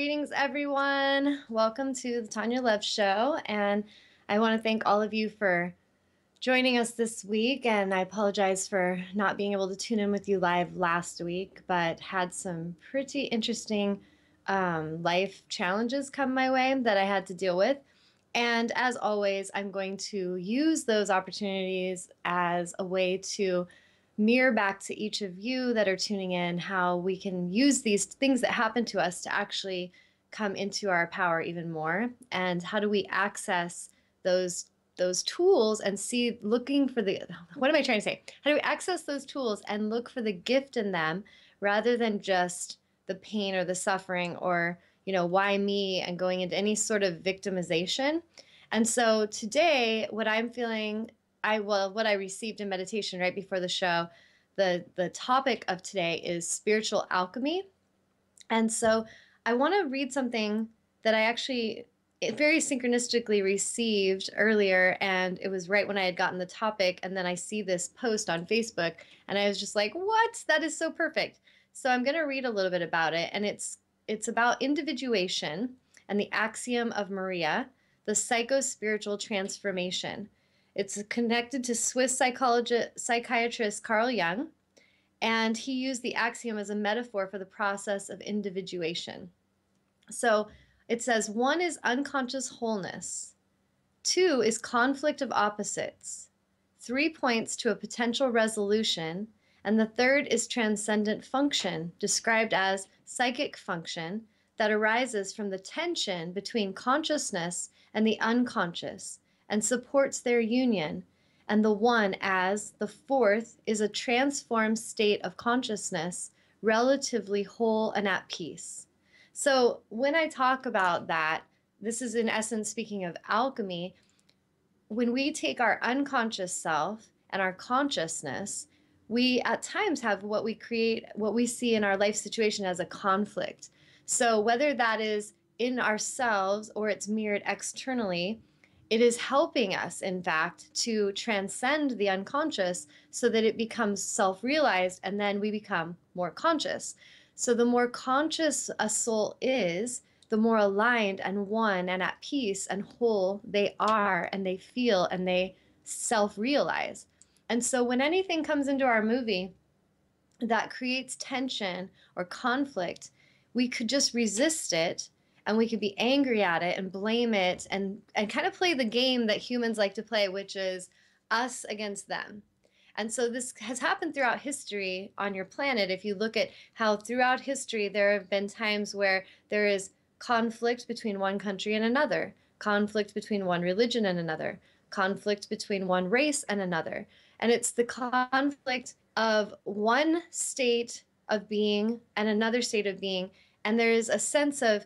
Greetings, everyone. Welcome to the Tawnya Love Show. And I want to thank all of you for joining us this week. And I apologize for not being able to tune in with you live last week, but had some pretty interesting life challenges come my way that I had to deal with. And as always, I'm going to use those opportunities as a way to mirror back to each of you that are tuning in how we can use these things that happen to us to actually come into our power even more, and how do we access those tools and see, looking for the, what am I trying to say? How do we access those tools and look for the gift in them rather than just the pain or the suffering or, why me, and going into any sort of victimization. And so today, what I'm feeling, what I received in meditation right before the show, the topic of today is spiritual alchemy. And so I want to read something that I actually very synchronistically received earlier, and it was right when I had gotten the topic, and then I see this post on Facebook, and I was just like, what? That is so perfect. So I'm going to read a little bit about it, and it's about individuation and the axiom of Maria, the psycho-spiritual transformation. It's connected to Swiss psychiatrist Carl Jung, and he used the axiom as a metaphor for the process of individuation. So it says, 1 is unconscious wholeness. 2 is conflict of opposites. 3 points to a potential resolution. And the 3rd is transcendent function, described as psychic function that arises from the tension between consciousness and the unconscious and supports their union. And the 1 as the 4th is a transformed state of consciousness, relatively whole and at peace. So when I talk about that, this is in essence speaking of alchemy. When we take our unconscious self and our consciousness, we at times have what we see in our life situation as a conflict. So whether that is in ourselves or it's mirrored externally, it is helping us, in fact, to transcend the unconscious so that it becomes self-realized, and then we become more conscious. So the more conscious a soul is, the more aligned and one and at peace and whole they are, and they feel, and they self-realize. And so when anything comes into our movie that creates tension or conflict, we could just resist it, and we could be angry at it and blame it, and kind of play the game that humans like to play, which is us against them. And so this has happened throughout history on your planet. If you look at how throughout history there have been times where there is conflict between one country and another, conflict between one religion and another, conflict between one race and another. And it's the conflict of one state of being and another state of being. And there is a sense of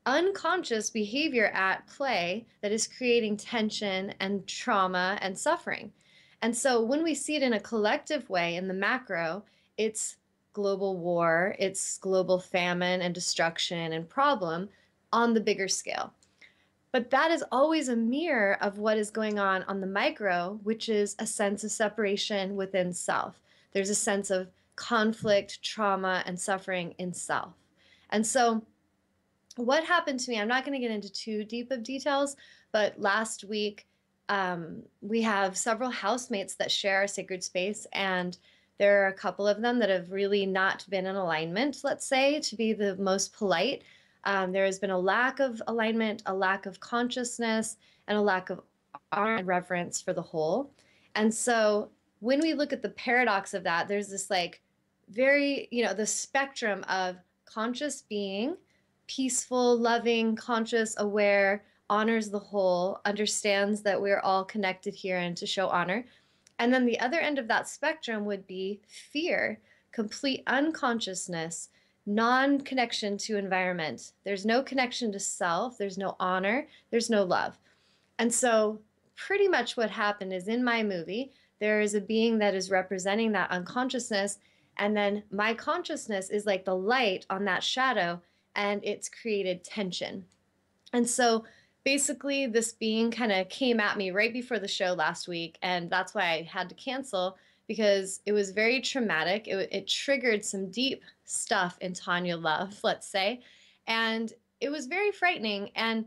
unconscious behavior at play that is creating tension and trauma and suffering. And so when we see it in a collective way in the macro, it's global war, it's global famine and destruction and problem on the bigger scale. But that is always a mirror of what is going on the micro, which is a sense of separation within self. There's a sense of conflict, trauma, and suffering in self. And so what happened to me, I'm not going to get into too deep of details, but last week we have several housemates that share our sacred space, and there are a couple of them that have really not been in alignment, let's say, to be the most polite. There has been a lack of alignment, a lack of consciousness, and a lack of honor and reverence for the whole. And so when we look at the paradox of that, there's this like very, the spectrum of conscious being, peaceful, loving, conscious, aware, honors the whole, understands that we're all connected here and to show honor. And then the other end of that spectrum would be fear, complete unconsciousness, non-connection to environment. There's no connection to self, there's no honor, there's no love. And so pretty much what happened is, in my movie, there is a being that is representing that unconsciousness, and then my consciousness is like the light on that shadow, and it's created tension. And so basically this being kind of came at me right before the show last week, and that's why I had to cancel, because it was very traumatic. It triggered some deep stuff in Tawnya love, let's say, and it was very frightening. And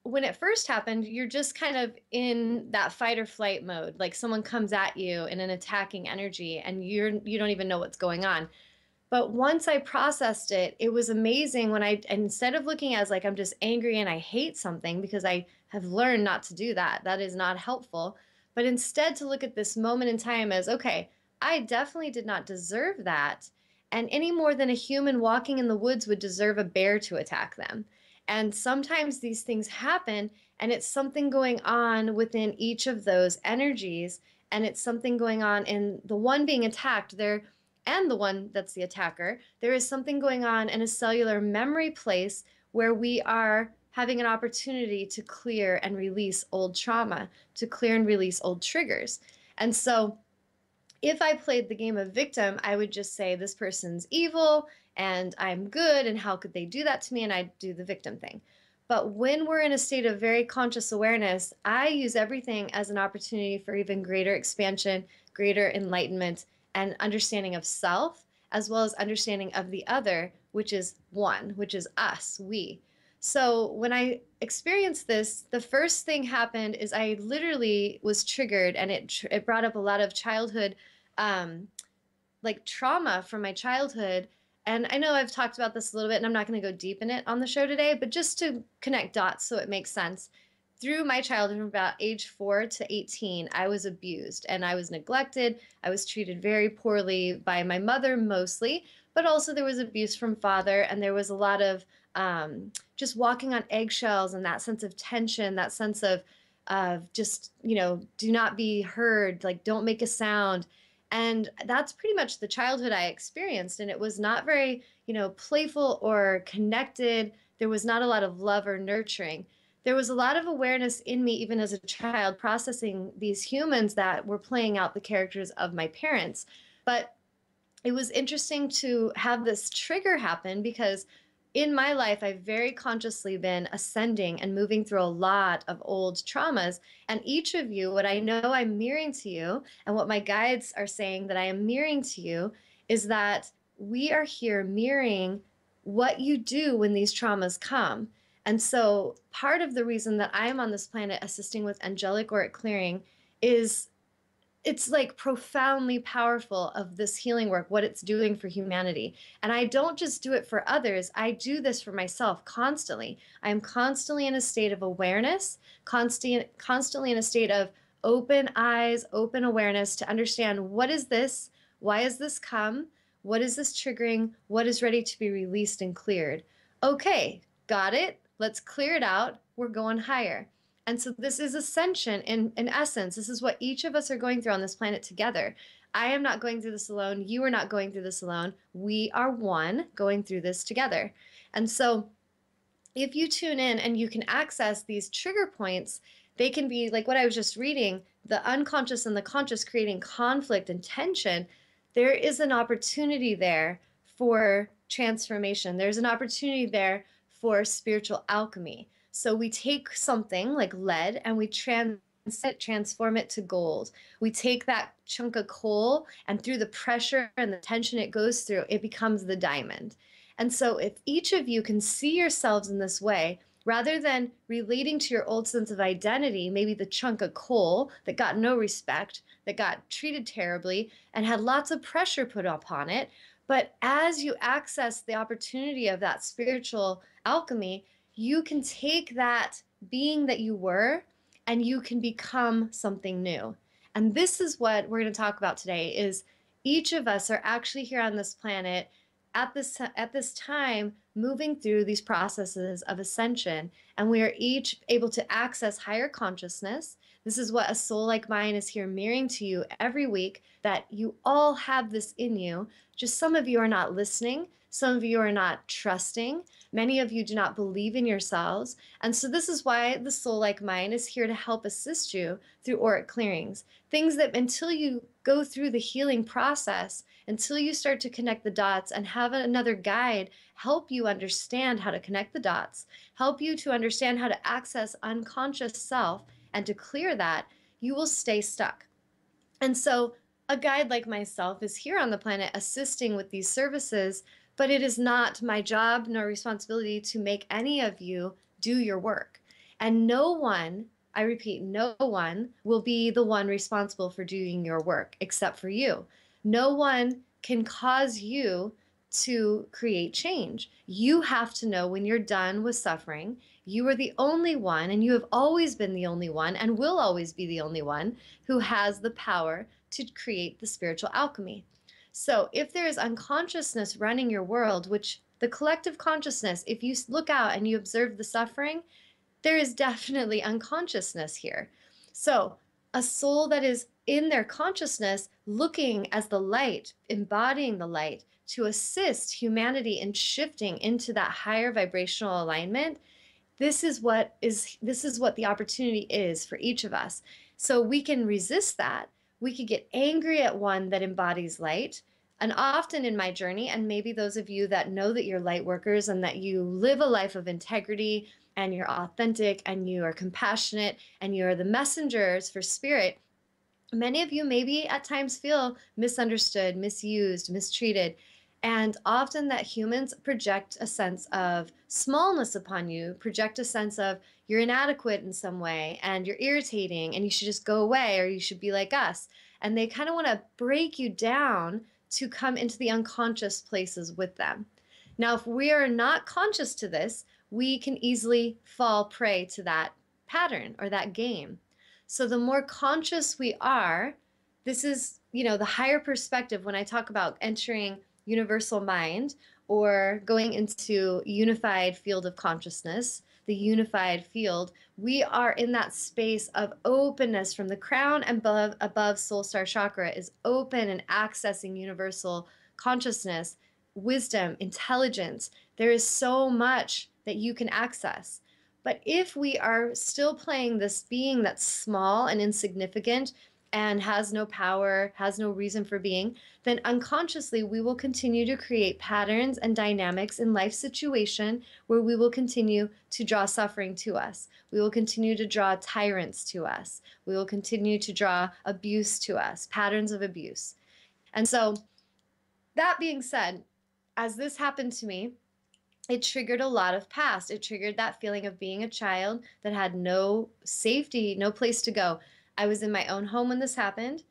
when it first happened, you're just kind of in that fight or flight mode. Like someone comes at you in an attacking energy and you don't even know what's going on. But once I processed it, it was amazing when instead of looking as like I'm just angry and I hate something, because I have learned not to do that. That is not helpful. But instead to look at this moment in time as, okay, I definitely did not deserve that. And any more than a human walking in the woods would deserve a bear to attack them. And sometimes these things happen, and it's something going on within each of those energies. And it's something going on in the one being attacked. And the one that's the attacker, there is something going on in a cellular memory place where we are having an opportunity to clear and release old trauma, to clear and release old triggers. And so if I played the game of victim, I would just say this person's evil and I'm good and how could they do that to me, and I'd do the victim thing. But when we're in a state of very conscious awareness, I use everything as an opportunity for even greater expansion, greater enlightenment, and understanding of self, as well as understanding of the other, which is one, which is us, we. So when I experienced this, the first thing happened is I literally was triggered, and it brought up a lot of childhood, like trauma from my childhood. And I know I've talked about this a little bit, and I'm not going to go deep in it on the show today, but just to connect dots so it makes sense. Through my childhood, from about age 4 to 18, I was abused and I was neglected. I was treated very poorly by my mother mostly, but also there was abuse from father, and there was a lot of just walking on eggshells and that sense of tension, that sense of just, do not be heard, like don't make a sound. And that's pretty much the childhood I experienced. And it was not very, playful or connected. There was not a lot of love or nurturing. There was a lot of awareness in me, even as a child, processing these humans that were playing out the characters of my parents. But it was interesting to have this trigger happen because in my life, I've very consciously been ascending and moving through a lot of old traumas. And each of you, what I know I'm mirroring to you, and what my guides are saying that I am mirroring to you, is that we are here mirroring what you do when these traumas come. And so part of the reason that I'm on this planet assisting with angelic auric clearing is it's like profoundly powerful of this healing work, what it's doing for humanity. And I don't just do it for others, I do this for myself constantly. I'm constantly in a state of awareness, constantly in a state of open eyes, open awareness to understand, what is this? Why has this come? What is this triggering? What is ready to be released and cleared? Okay, got it. Let's clear it out. We're going higher. And so this is ascension in essence. This is what each of us are going through on this planet together. I am not going through this alone. You are not going through this alone. We are one going through this together. And so if you tune in and you can access these trigger points, they can be like what I was just reading, the unconscious and the conscious creating conflict and tension. There is an opportunity there for transformation. There's an opportunity there for spiritual alchemy. So we take something like lead and we transform it to gold. We take that chunk of coal, and through the pressure and the tension it goes through, it becomes the diamond. And so if each of you can see yourselves in this way, rather than relating to your old sense of identity, maybe the chunk of coal that got no respect, that got treated terribly and had lots of pressure put upon it, but as you access the opportunity of that spiritual alchemy, you can take that being that you were and you can become something new. And this is what we're going to talk about today, is each of us are actually here on this planet at this time moving through these processes of ascension, and we are each able to access higher consciousness. This is what a soul like mine is here mirroring to you every week, that you all have this in you. Just some of you are not listening. Some of you are not trusting. Many of you do not believe in yourselves. And so this is why the soul like mine is here to help assist you through auric clearings. Things that until you go through the healing process, until you start to connect the dots and have another guide help you understand how to connect the dots, help you to understand how to access unconscious self and to clear that, you will stay stuck. And so a guide like myself is here on the planet assisting with these services, but it is not my job nor responsibility to make any of you do your work. And no one, I repeat, no one will be the one responsible for doing your work except for you. No one can cause you to create change. You have to know when you're done with suffering. You are the only one, and you have always been the only one, and will always be the only one who has the power to create the spiritual alchemy. So if there is unconsciousness running your world, which the collective consciousness, if you look out and you observe the suffering, there is definitely unconsciousness here. So a soul that is in their consciousness, looking as the light, embodying the light to assist humanity in shifting into that higher vibrational alignment, this is what the opportunity is for each of us. So we can resist that. We could get angry at one that embodies light. And often in my journey, and maybe those of you that know that you're light workers and that you live a life of integrity and you're authentic and you are compassionate and you are the messengers for spirit, many of you maybe at times feel misunderstood, misused, mistreated. And often that humans project a sense of smallness upon you, project a sense of you're inadequate in some way and you're irritating and you should just go away or you should be like us. And they kind of want to break you down to come into the unconscious places with them. Now, if we are not conscious to this, we can easily fall prey to that pattern or that game. So the more conscious we are, this is, the higher perspective when I talk about entering universal mind or going into unified field of consciousness, the unified field, we are in that space of openness from the crown and above soul star chakra is open and accessing universal consciousness, wisdom, intelligence. There is so much that you can access. But if we are still playing this being that's small and insignificant and has no power, has no reason for being, then unconsciously we will continue to create patterns and dynamics in life situation where we will continue to draw suffering to us. We will continue to draw tyrants to us. We will continue to draw abuse to us, patterns of abuse. And so that being said, as this happened to me, it triggered a lot of past. It triggered that feeling of being a child that had no safety, no place to go. I was in my own home when this happened,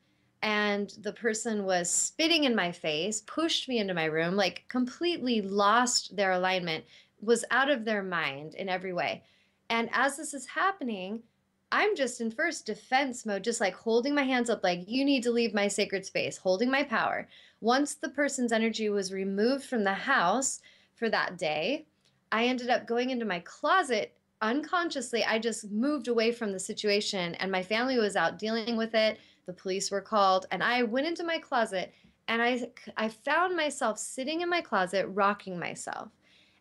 and the person was spitting in my face, pushed me into my room, like completely lost their alignment, was out of their mind in every way. And as this is happening, I'm just in first defense mode, just like holding my hands up, like, you need to leave my sacred space, holding my power. Once the person's energy was removed from the house, for that day, I ended up going into my closet unconsciously. I just moved away from the situation and my family was out dealing with it. The police were called and I went into my closet and I found myself sitting in my closet rocking myself.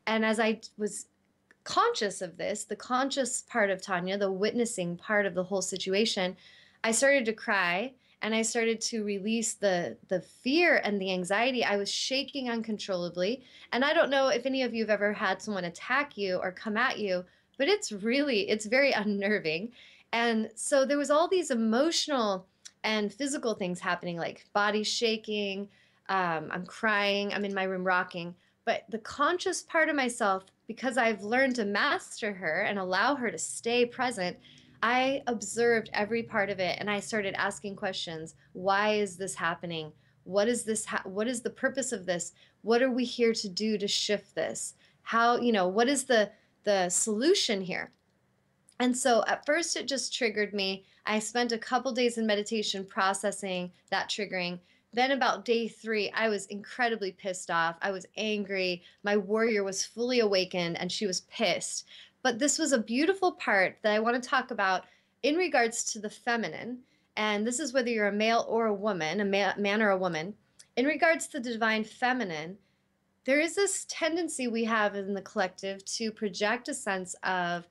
And as I was conscious of this, the conscious part of Tawnya, the witnessing part of the whole situation, I started to cry and I started to release the fear and the anxiety. I was shaking uncontrollably. And I don't know if any of you have ever had someone attack you or come at you, but it's very unnerving. And so there was all these emotional and physical things happening, like body shaking, I'm crying, I'm in my room rocking. But the conscious part of myself, because I've learned to master her and allow her to stay present, I observed every part of it and I started asking questions. Why is this happening? What is this? What is the purpose of this? What are we here to do to shift this? How, what is the solution here? And so at first it just triggered me. I spent a couple days in meditation processing that triggering. Then about day 3, I was incredibly pissed off. I was angry. My warrior was fully awakened and she was pissed. But this was a beautiful part that I want to talk about in regards to the feminine. And this is whether you're a male or a woman, a man or a woman. In regards to the divine feminine, there is this tendency we have in the collective to project a sense of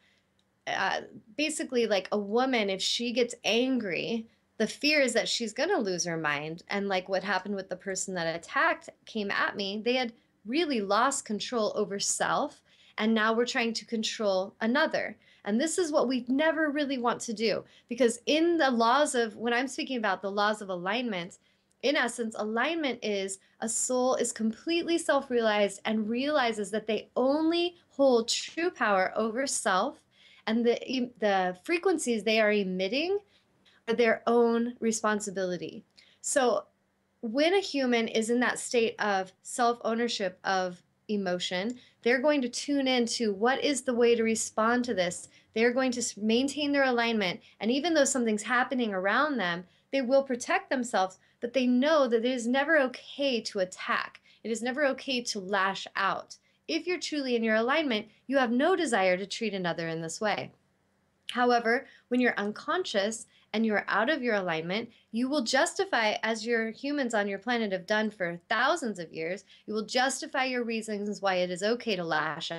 basically like a woman, if she gets angry, the fear is that she's going to lose her mind. And like what happened with the person that attacked came at me, they had really lost control over self. And now we're trying to control another. And this is what we never really want to do. Because in the laws of, when I'm speaking about the laws of alignment, In essence, alignment is a soul is completely self-realized and realizes that they only hold true power over self, and the frequencies they are emitting are their own responsibility. So when a human is in that state of self-ownership of emotion, they're going to tune into what is the way to respond to this. They're going to maintain their alignment. And even though something's happening around them, they will protect themselves, but they know that it is never okay to attack. It is never okay to lash out. If you're truly in your alignment, you have no desire to treat another in this way. However, when you're unconscious and you're out of your alignment, you will justify, as your humans on your planet have done for thousands of years, you will justify your reasons why it is okay to lash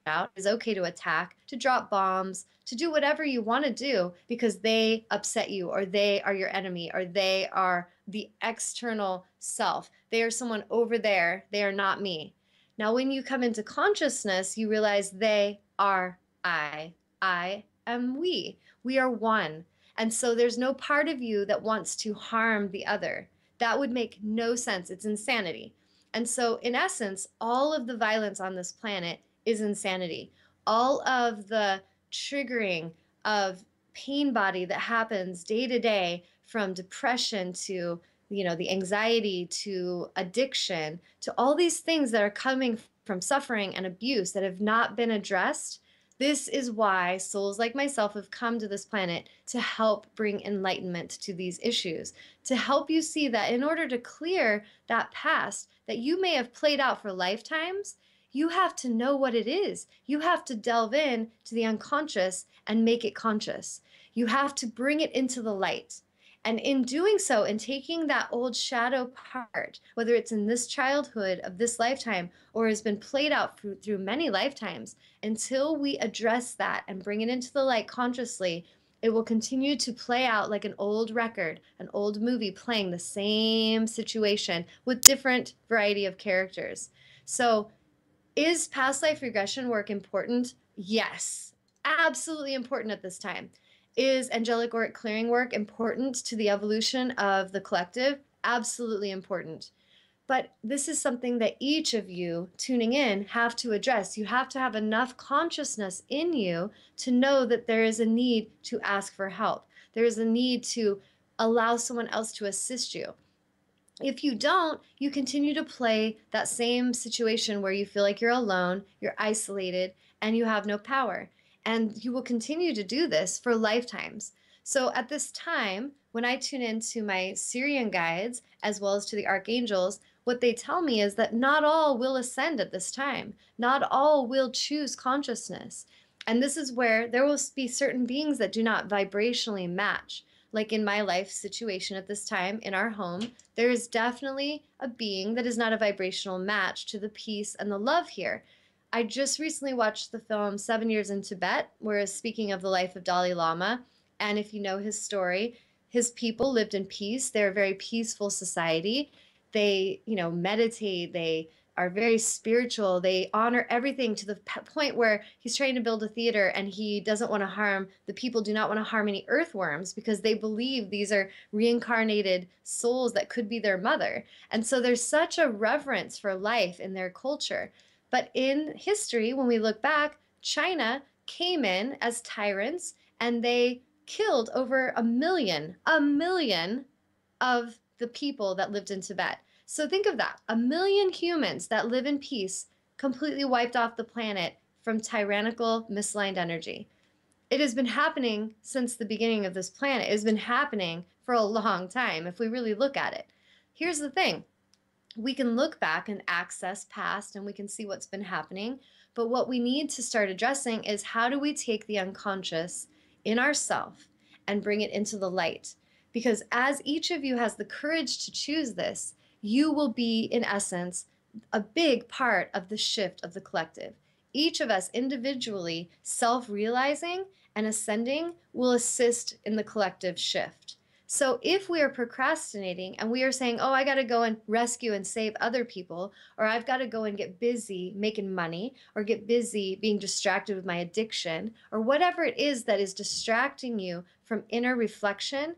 out, it is okay to attack, to drop bombs, to do whatever you want to do because they upset you, or they are your enemy, or they are the external self. They are someone over there. They are not me. Now, when you come into consciousness, you realize they are I. I am we. We are one. And so there's no part of you that wants to harm the other. That would make no sense. It's insanity. And so, in essence, all of the violence on this planet is insanity. All of the triggering of pain body that happens day to day, from depression to the anxiety to addiction to all these things that are coming from suffering and abuse that have not been addressed. This is why souls like myself have come to this planet to help bring enlightenment to these issues, to help you see that in order to clear that past that you may have played out for lifetimes, you have to know what it is. You have to delve in to the unconscious and make it conscious. You have to bring it into the light. And in doing so, in taking that old shadow part, whether it's in this childhood of this lifetime or has been played out through many lifetimes, until we address that and bring it into the light consciously, it will continue to play out like an old record, an old movie playing the same situation with different variety of characters. So, is past life regression work important? Yes, absolutely important at this time. Is angelic auric clearing work important to the evolution of the collective? Absolutely important. But this is something that each of you tuning in have to address. You have to have enough consciousness in you to know that there is a need to ask for help. There is a need to allow someone else to assist you. If you don't, you continue to play that same situation where you feel like you're alone, you're isolated, and you have no power. And you will continue to do this for lifetimes. So at this time, when I tune into my Syrian guides as well as to the archangels, what they tell me is that not all will ascend at this time. Not all will choose consciousness. And this is where there will be certain beings that do not vibrationally match. Like in my life situation at this time in our home, there is definitely a being that is not a vibrational match to the peace and the love here. I just recently watched the film 7 Years in Tibet, where it's speaking of the life of Dalai Lama. And if you know his story, his people lived in peace. They're a very peaceful society. They, meditate. They are very spiritual. They honor everything to the point where he's trying to build a theater and he doesn't want to harm, the people do not want to harm any earthworms because they believe these are reincarnated souls that could be their mother. And so there's such a reverence for life in their culture. But in history, when we look back, China came in as tyrants and they killed over a million of the people that lived in Tibet. So think of that. 1 million humans that live in peace completely wiped off the planet from tyrannical, misaligned energy. It has been happening since the beginning of this planet. It has been happening for a long time if we really look at it. Here's the thing. We can look back and access past and we can see what's been happening. But what we need to start addressing is how do we take the unconscious in ourself and bring it into the light? Because as each of you has the courage to choose this, you will be, in essence, a big part of the shift of the collective. Each of us individually self-realizing and ascending will assist in the collective shift. So if we are procrastinating and we are saying, oh, I got to go and rescue and save other people, or I've got to go and get busy making money, or get busy being distracted with my addiction, or whatever it is that is distracting you from inner reflection,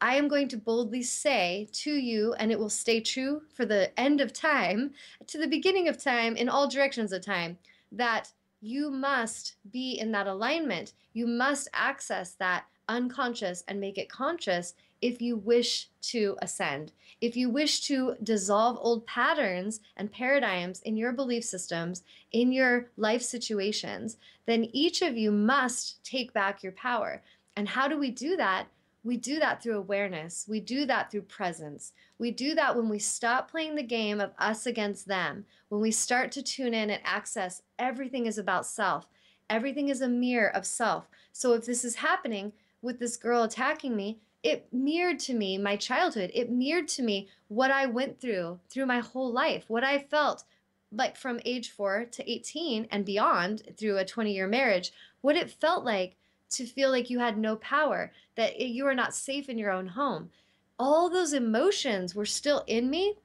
I am going to boldly say to you, and it will stay true for the end of time, to the beginning of time, in all directions of time, that you must be in that alignment. You must access that unconscious and make it conscious if you wish to ascend. If you wish to dissolve old patterns and paradigms in your belief systems, in your life situations, then each of you must take back your power. And how do we do that? We do that through awareness. We do that through presence. We do that when we stop playing the game of us against them, when we start to tune in and access everything is about self. Everything is a mirror of self. So if this is happening with this girl attacking me, it mirrored to me my childhood. It mirrored to me what I went through my whole life, what I felt like from age 4 to 18 and beyond through a 20-year marriage, what it felt like to feel like you had no power, that you are not safe in your own home. All those emotions were still in me.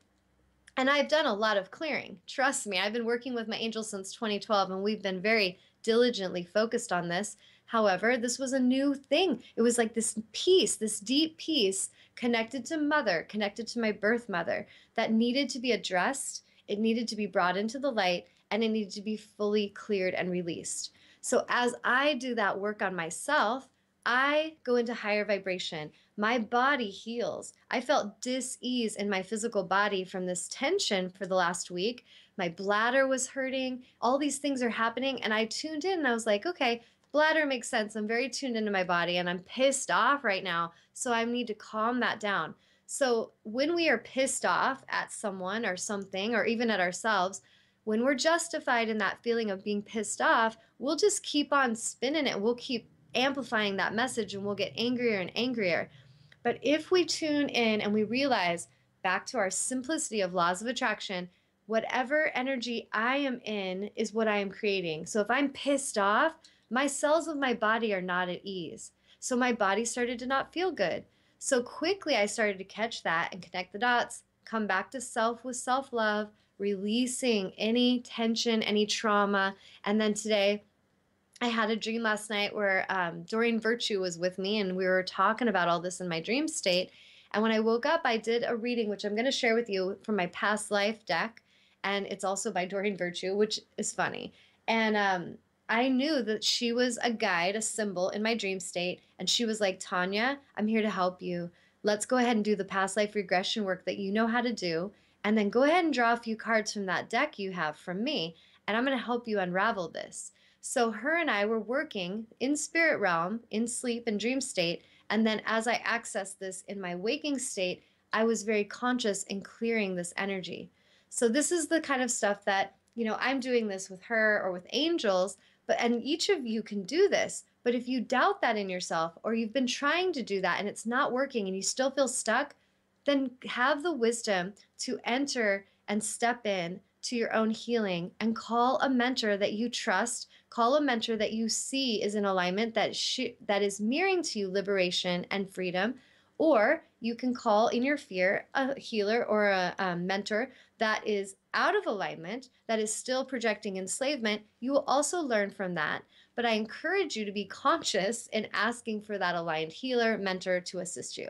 And I've done a lot of clearing. Trust me, I've been working with my angels since 2012, and we've been very diligently focused on this. However, this was a new thing. It was like this peace, this deep peace connected to mother, connected to my birth mother, that needed to be addressed. It needed to be brought into the light, and it needed to be fully cleared and released. So as I do that work on myself, I go into higher vibration. My body heals. I felt dis-ease in my physical body from this tension for the last week. My bladder was hurting. All these things are happening. And I tuned in and I was like, okay, bladder makes sense. I'm very tuned into my body and I'm pissed off right now. So I need to calm that down. So when we are pissed off at someone or something, or even at ourselves, when we're justified in that feeling of being pissed off, we'll just keep on spinning it. We'll keep amplifying that message and we'll get angrier and angrier. But if we tune in and we realize, back to our simplicity of laws of attraction, whatever energy I am in is what I am creating. So if I'm pissed off, my cells of my body are not at ease. So my body started to not feel good. So quickly I started to catch that and connect the dots, come back to self with self-love, releasing any tension, any trauma. And then today, I had a dream last night where Doreen Virtue was with me and we were talking about all this in my dream state. And when I woke up, I did a reading, which I'm going to share with you from my past life deck. And it's also by Doreen Virtue, which is funny. And I knew that she was a guide, a symbol in my dream state. And she was like, Tawnya, I'm here to help you. Let's go ahead and do the past life regression work that you know how to do. And then go ahead and draw a few cards from that deck you have from me. And I'm going to help you unravel this. So her and I were working in spirit realm, in sleep and dream state. And then as I accessed this in my waking state, I was very conscious in clearing this energy. So this is the kind of stuff that, I'm doing this with her or with angels, and each of you can do this. But if you doubt that in yourself, or you've been trying to do that and it's not working and you still feel stuck, then have the wisdom to enter and step in to your own healing and call a mentor that you trust, call a mentor that you see is in alignment, that is mirroring to you liberation and freedom. Or you can call in your fear a healer or a mentor that is out of alignment, that is still projecting enslavement. You will also learn from that. But I encourage you to be conscious in asking for that aligned healer, mentor to assist you.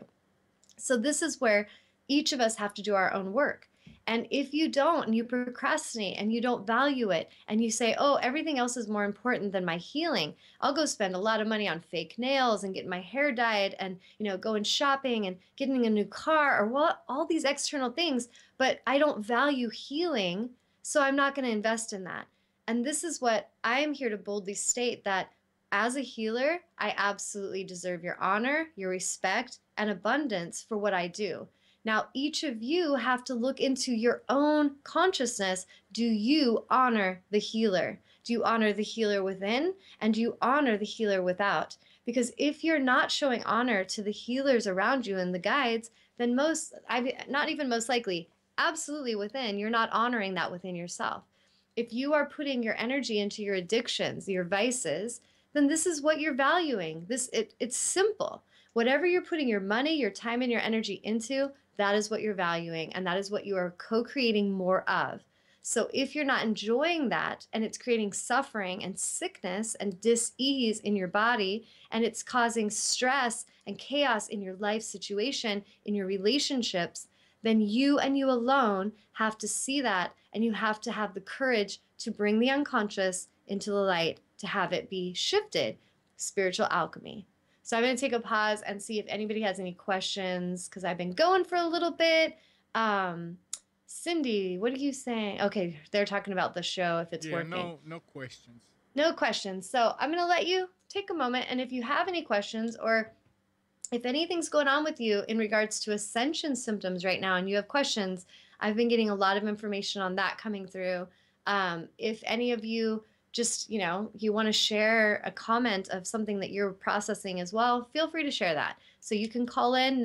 So this is where each of us have to do our own work. And if you don't, and you procrastinate and you don't value it, and you say, oh, everything else is more important than my healing, I'll go spend a lot of money on fake nails and getting my hair dyed and, going shopping and getting a new car or all these external things, but I don't value healing, so I'm not going to invest in that. And this is what I am here to boldly state, that as a healer, I absolutely deserve your honor, your respect, and abundance for what I do. Now, each of you have to look into your own consciousness. Do you honor the healer? Do you honor the healer within? And do you honor the healer without? Because if you're not showing honor to the healers around you and the guides, then not even most likely, absolutely within, you're not honoring that within yourself. If you are putting your energy into your addictions, your vices, then this is what you're valuing. It's simple. Whatever you're putting your money, your time, and your energy into, that is what you're valuing, and that is what you are co-creating more of. So if you're not enjoying that and it's creating suffering and sickness and dis-ease in your body, and it's causing stress and chaos in your life situation, in your relationships, then you and you alone have to see that, and you have to have the courage to bring the unconscious into the light to have it be shifted. Spiritual alchemy. So I'm going to take a pause and see if anybody has any questions, because I've been going for a little bit. Cindy, what are you saying? Okay, they're talking about the show, if it's working. No questions. No questions. So I'm going to let you take a moment, and if you have any questions, or if anything's going on with you in regards to ascension symptoms right now and you have questions, I've been getting a lot of information on that coming through. If any of you just, you want to share a comment of something that you're processing as well, feel free to share that. So you can call in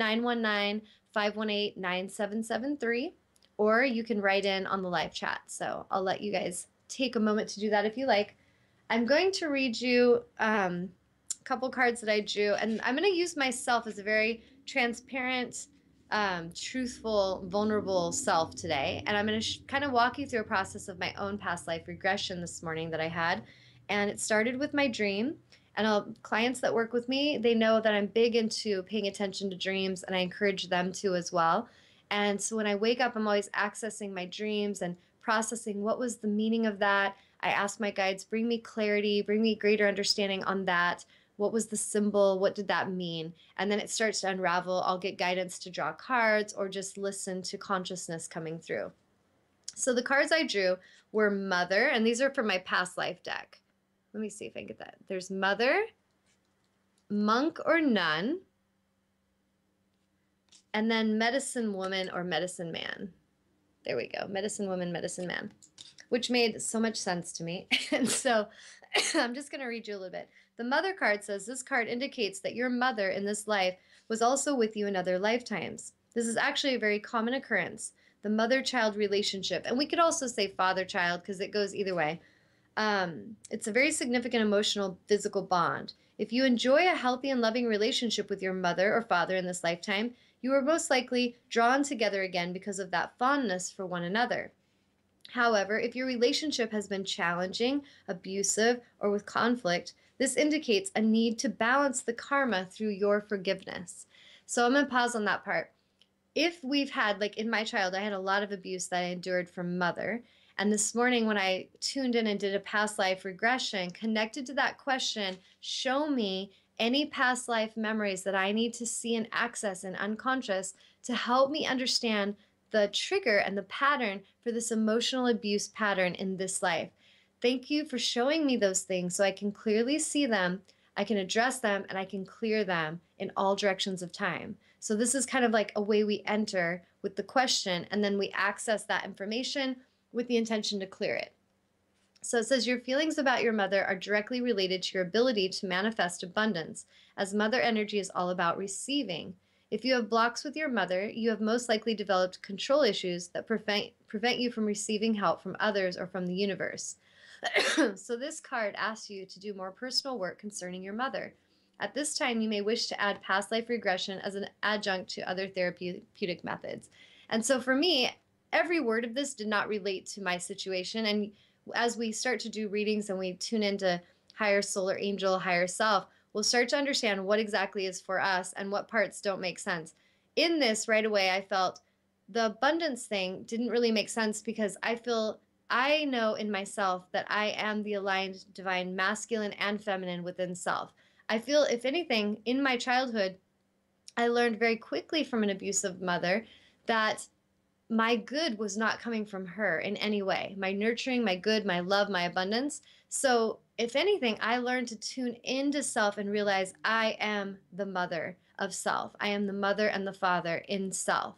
919-518-9773, or you can write in on the live chat. So I'll let you guys take a moment to do that if you like. I'm going to read you couple cards that I drew, and I'm going to use myself as a very transparent, truthful, vulnerable self today. And I'm going to kind of walk you through a process of my own past life regression this morning that I had. And it started with my dream. And clients that work with me, they know that I'm big into paying attention to dreams, and I encourage them to as well. And so when I wake up, I'm always accessing my dreams and processing what was the meaning of that. I ask my guides, bring me clarity, bring me greater understanding on that. What was the symbol? What did that mean? And then it starts to unravel. I'll get guidance to draw cards or just listen to consciousness coming through. So the cards I drew were Mother, and these are from my past life deck. Let me see if I can get that. There's Mother, Monk or Nun, and then Medicine Woman or Medicine Man. There we go. Medicine Woman, Medicine Man, which made so much sense to me. And so I'm just going to read you a little bit. The Mother card says, this card indicates that your mother in this life was also with you in other lifetimes. This is actually a very common occurrence, the mother-child relationship. And we could also say father-child because it goes either way. It's a very significant emotional, physical bond. If you enjoy a healthy and loving relationship with your mother or father in this lifetime, you are most likely drawn together again because of that fondness for one another. However, if your relationship has been challenging, abusive, or with conflict, this indicates a need to balance the karma through your forgiveness. So I'm going to pause on that part. If we've had, like in my child, I had a lot of abuse that I endured from mother. And this morning when I tuned in and did a past life regression, connected to that question, show me any past life memories that I need to see and access in unconscious to help me understand the trigger and the pattern for this emotional abuse pattern in this life. Thank you for showing me those things so I can clearly see them, I can address them, and I can clear them in all directions of time. So this is kind of like a way we enter with the question, and then we access that information with the intention to clear it. So it says your feelings about your mother are directly related to your ability to manifest abundance, as mother energy is all about receiving. If you have blocks with your mother, you have most likely developed control issues that prevent you from receiving help from others or from the universe. So this card asks you to do more personal work concerning your mother. At this time, you may wish to add past life regression as an adjunct to other therapeutic methods. And so for me, every word of this did not relate to my situation. And as we start to do readings and we tune into higher solar angel, higher self, we'll start to understand what exactly is for us and what parts don't make sense. In this, right away, I felt the abundance thing didn't really make sense because I know in myself that I am the aligned divine masculine and feminine within self. I feel, if anything, in my childhood, I learned very quickly from an abusive mother that my good was not coming from her in any way. My nurturing, my good, my love, my abundance. So if anything, I learned to tune into self and realize I am the mother of self. I am the mother and the father in self.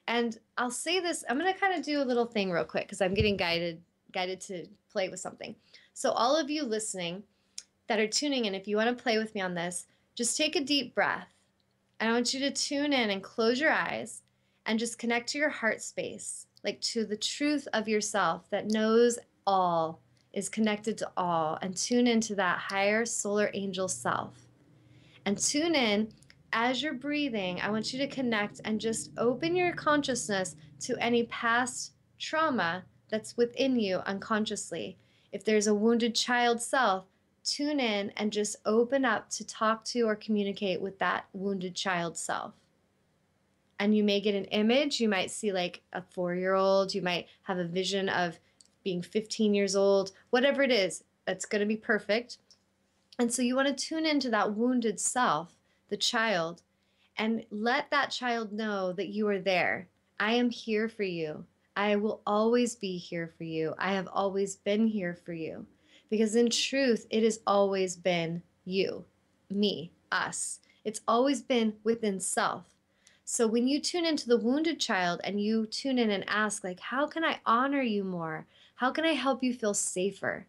And I'll say this, I'm going to kind of do a little thing real quick because I'm getting guided to play with something. So all of you listening that are tuning in, if you want to play with me on this, just take a deep breath. I want you to tune in and close your eyes and just connect to your heart space, like to the truth of yourself that knows all, is connected to all, and tune into that higher solar angel self. And tune in as you're breathing. I want you to connect and just open your consciousness to any past trauma that's within you unconsciously. If there's a wounded child self, tune in and just open up to talk to or communicate with that wounded child self. And you may get an image. You might see like a 4-year-old. You might have a vision of being 15 years old, whatever it is, that's going to be perfect. And so you want to tune into that wounded self, the child, and let that child know that you are there. I am here for you. I will always be here for you. I have always been here for you. Because in truth, it has always been you, me, us. It's always been within self. So when you tune into the wounded child and you tune in and ask, like, how can I honor you more? How can I help you feel safer?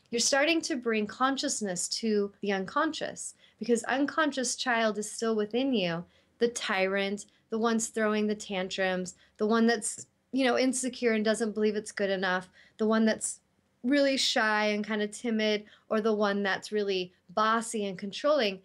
You're starting to bring consciousness to the unconscious, because unconscious child is still within you. The tyrant, the one's throwing the tantrums, the one that's, insecure and doesn't believe it's good enough, the one that's really shy and kind of timid, or the one that's really bossy and controlling.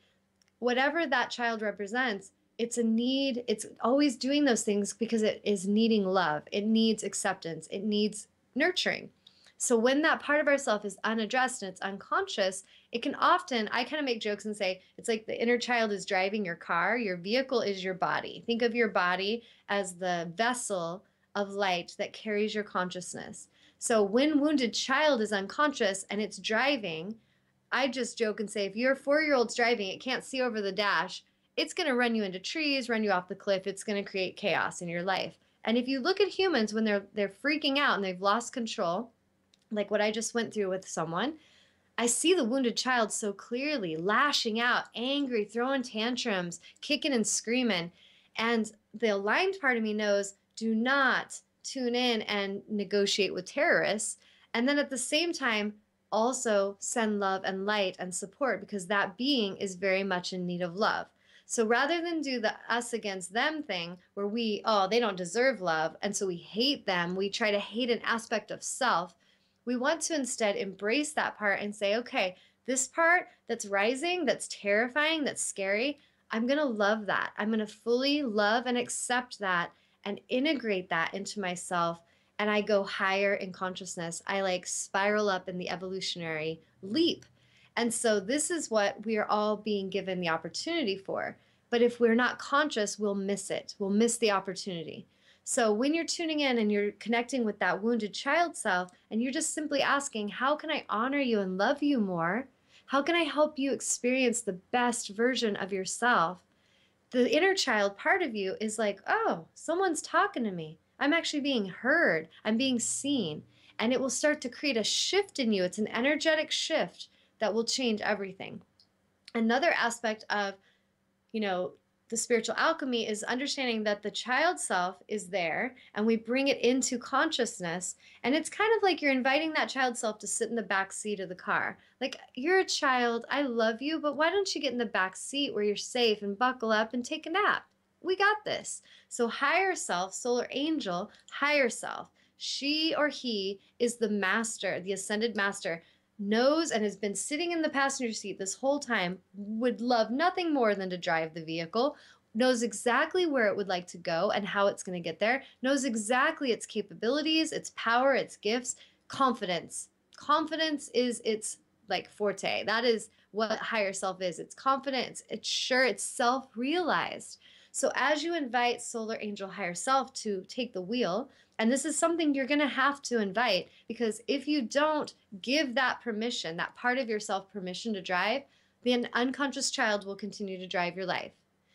Whatever that child represents, it's a need. It's always doing those things because it is needing love. It needs acceptance. It needs nurturing. So when that part of ourself is unaddressed and it's unconscious, it can often, I kind of make jokes and say, it's like the inner child is driving your car. Your vehicle is your body. Think of your body as the vessel of light that carries your consciousness. So when wounded child is unconscious and it's driving, I just joke and say, if your 4-year-old's driving, it can't see over the dash, it's going to run you into trees, run you off the cliff. It's going to create chaos in your life. And if you look at humans when they're freaking out and they've lost control, like what I just went through with someone, I see the wounded child so clearly, lashing out, angry, throwing tantrums, kicking and screaming. And the aligned part of me knows, do not tune in and negotiate with terrorists. And then at the same time, also send love and light and support, because that being is very much in need of love. So rather than do the us against them thing where they don't deserve love, and so we hate them, we try to hate an aspect of self, we want to instead embrace that part and say, okay, this part that's rising, that's terrifying, that's scary, I'm going to love that. I'm going to fully love and accept that and integrate that into myself. And I go higher in consciousness. I like spiral up in the evolutionary leap. And so this is what we are all being given the opportunity for. But if we're not conscious, we'll miss it. We'll miss the opportunity. So when you're tuning in and you're connecting with that wounded child self, and you're just simply asking, how can I honor you and love you more? How can I help you experience the best version of yourself? The inner child part of you is like, oh, someone's talking to me. I'm actually being heard. I'm being seen. And it will start to create a shift in you. It's an energetic shift that will change everything. Another aspect of, the spiritual alchemy is understanding that the child self is there and we bring it into consciousness. And it's kind of like you're inviting that child self to sit in the back seat of the car. Like, you're a child, I love you, but why don't you get in the back seat where you're safe and buckle up and take a nap? We got this. So higher self, solar angel, higher self, she or he is the master, the ascended master, knows and has been sitting in the passenger seat this whole time, would love nothing more than to drive the vehicle, knows exactly where it would like to go and how it's going to get there, knows exactly its capabilities, its power, its gifts, confidence. Confidence is its like forte. That is what higher self is. It's confident, it's sure, it's self-realized. So as you invite solar angel higher self to take the wheel, and this is something you're going to have to invite, because if you don't give that permission, that part of yourself permission to drive, the unconscious child will continue to drive your life.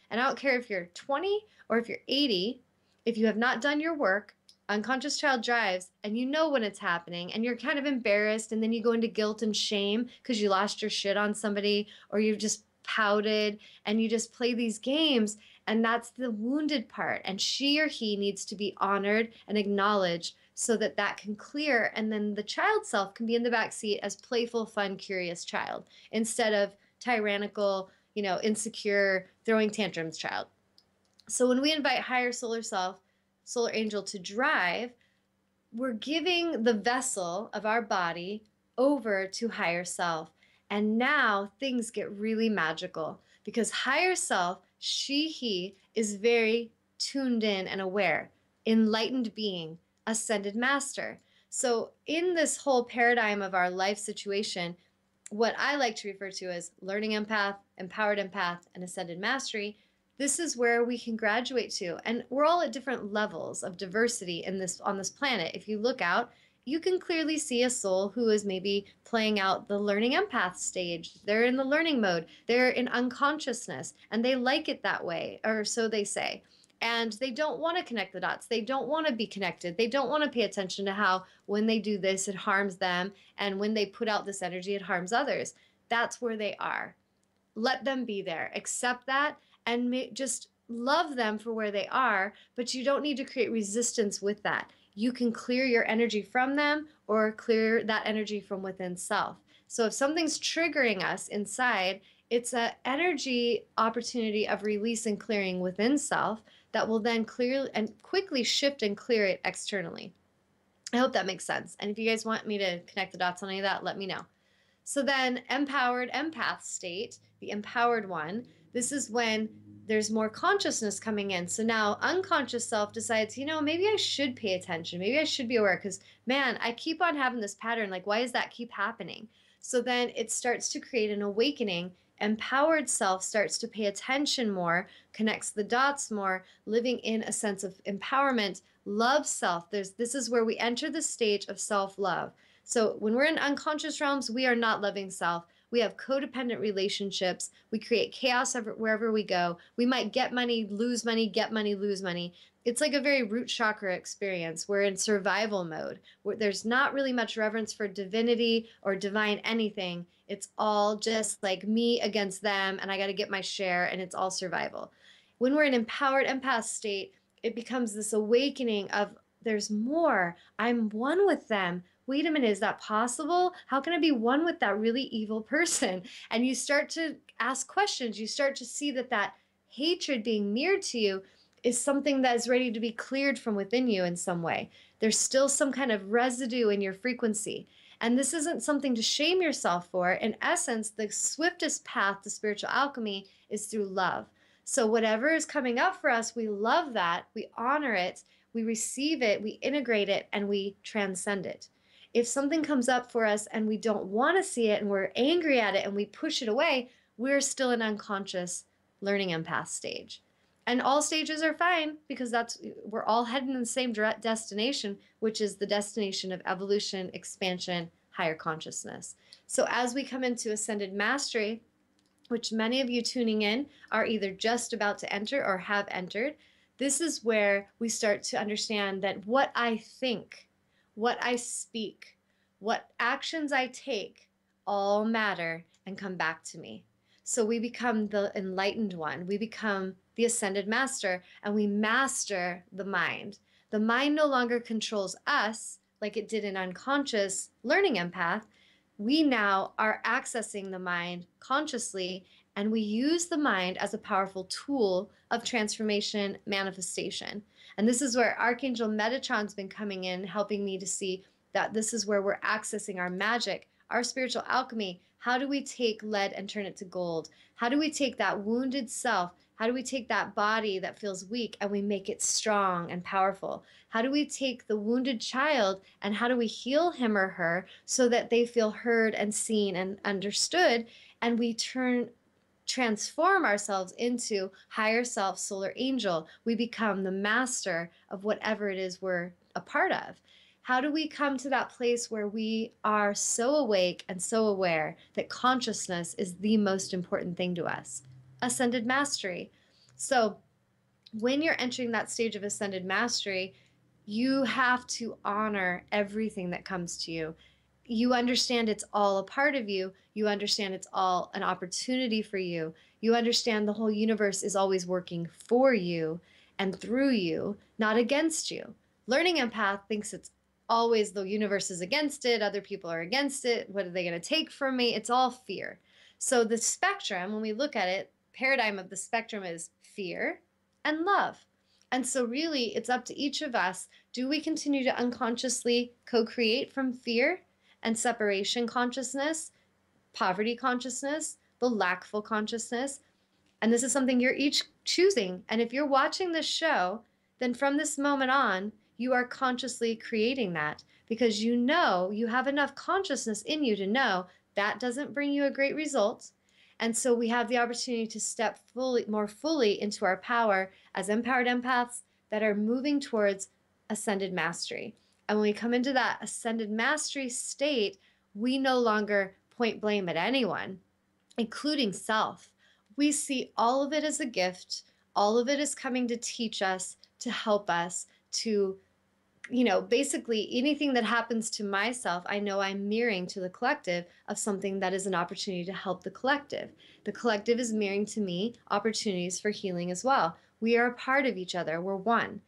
And I don't care if you're 20 or if you're 80, if you have not done your work, unconscious child drives and you know when it's happening and you're kind of embarrassed, and then you go into guilt and shame because you lost your shit on somebody, or you've just pouted and you just play these games. And that's the wounded part. And she or he needs to be honored and acknowledged so that that can clear. And then the child self can be in the back seat as playful, fun, curious child instead of tyrannical, insecure, throwing tantrums child. So when we invite higher solar self, solar angel to drive, we're giving the vessel of our body over to higher self. And now things get really magical, because higher self, she, he, is very tuned in and aware, enlightened being, ascended master. So in this whole paradigm of our life situation, what I like to refer to as learning empath, empowered empath, and ascended mastery, this is where we can graduate to. And we're all at different levels of diversity in this on this planet. If you look out, you can clearly see a soul who is maybe playing out the learning empath stage. They're in the learning mode. They're in unconsciousness, and they like it that way, or so they say. And they don't want to connect the dots. They don't want to be connected. They don't want to pay attention to how when they do this, it harms them. And when they put out this energy, it harms others. That's where they are. Let them be there. Accept that and just love them for where they are. But you don't need to create resistance with that. You can clear your energy from them or clear that energy from within self. So if something's triggering us inside, it's an energy opportunity of release and clearing within self that will then clear and quickly shift and clear it externally. I hope that makes sense. And if you guys want me to connect the dots on any of that, let me know. So then empowered empath state, the empowered one, this is when there's more consciousness coming in. So now unconscious self decides, maybe I should pay attention. Maybe I should be aware because, man, I keep on having this pattern. Like, why does that keep happening? So then it starts to create an awakening. Empowered self starts to pay attention more, connects the dots more, living in a sense of empowerment, love self. This is where we enter the stage of self-love. So when we're in unconscious realms, we are not loving self. We have codependent relationships. We create chaos wherever we go. We might get money, lose money, get money, lose money. It's like a very root chakra experience. We're in survival mode, where there's not really much reverence for divinity or divine anything. It's all just like me against them, and I got to get my share, and it's all survival. When we're in empowered empath state, it becomes this awakening of there's more. I'm one with them. Wait a minute, is that possible? How can I be one with that really evil person? And you start to ask questions. You start to see that hatred being mirrored to you is something that is ready to be cleared from within you in some way. There's still some kind of residue in your frequency. And this isn't something to shame yourself for. In essence, the swiftest path to spiritual alchemy is through love. So whatever is coming up for us, we love that, we honor it, we receive it, we integrate it, and we transcend it. If something comes up for us and we don't want to see it and we're angry at it and we push it away, we're still in unconscious learning empath stage. And all stages are fine because we're all heading in the same destination, which is the destination of evolution, expansion, higher consciousness. So as we come into ascended mastery, which many of you tuning in are either just about to enter or have entered, this is where we start to understand that what I think, what I speak, what actions I take all matter and come back to me. So we become the enlightened one. We become the ascended master, and we master the mind. The mind no longer controls us like it did in unconscious learning empath. We now are accessing the mind consciously, and we use the mind as a powerful tool of transformation, manifestation. And this is where Archangel Metatron's been coming in, helping me to see that this is where we're accessing our magic, our spiritual alchemy. How do we take lead and turn it to gold? How do we take that wounded self? How do we take that body that feels weak and we make it strong and powerful? How do we take the wounded child and how do we heal him or her so that they feel heard and seen and understood, and we transform ourselves into higher self, solar angel? We become the master of whatever it is we're a part of. How do we come to that place where we are so awake and so aware that consciousness is the most important thing to us? Ascended mastery. So when you're entering that stage of ascended mastery, you have to honor everything that comes to you. You understand it's all a part of you. You understand it's all an opportunity for you. You understand the whole universe is always working for you and through you, not against you. Learning empath thinks it's always the universe is against it, other people are against it, what are they going to take from me? It's all fear. So the spectrum, when we look at it, paradigm of the spectrum is fear and love. And so really it's up to each of us. Do we continue to unconsciously co-create from fear and separation consciousness, poverty consciousness, the lackful consciousness? And this is something you're each choosing. And if you're watching this show, then from this moment on, you are consciously creating that, because you know, you have enough consciousness in you to know that doesn't bring you a great result. And so we have the opportunity to step more fully into our power as empowered empaths that are moving towards ascended mastery. And when we come into that ascended mastery state, we no longer point blame at anyone, including self. We see all of it as a gift. All of it is coming to teach us, to help us, to, basically anything that happens to myself, I know I'm mirroring to the collective of something that is an opportunity to help the collective. The collective is mirroring to me opportunities for healing as well. We are a part of each other. We're one.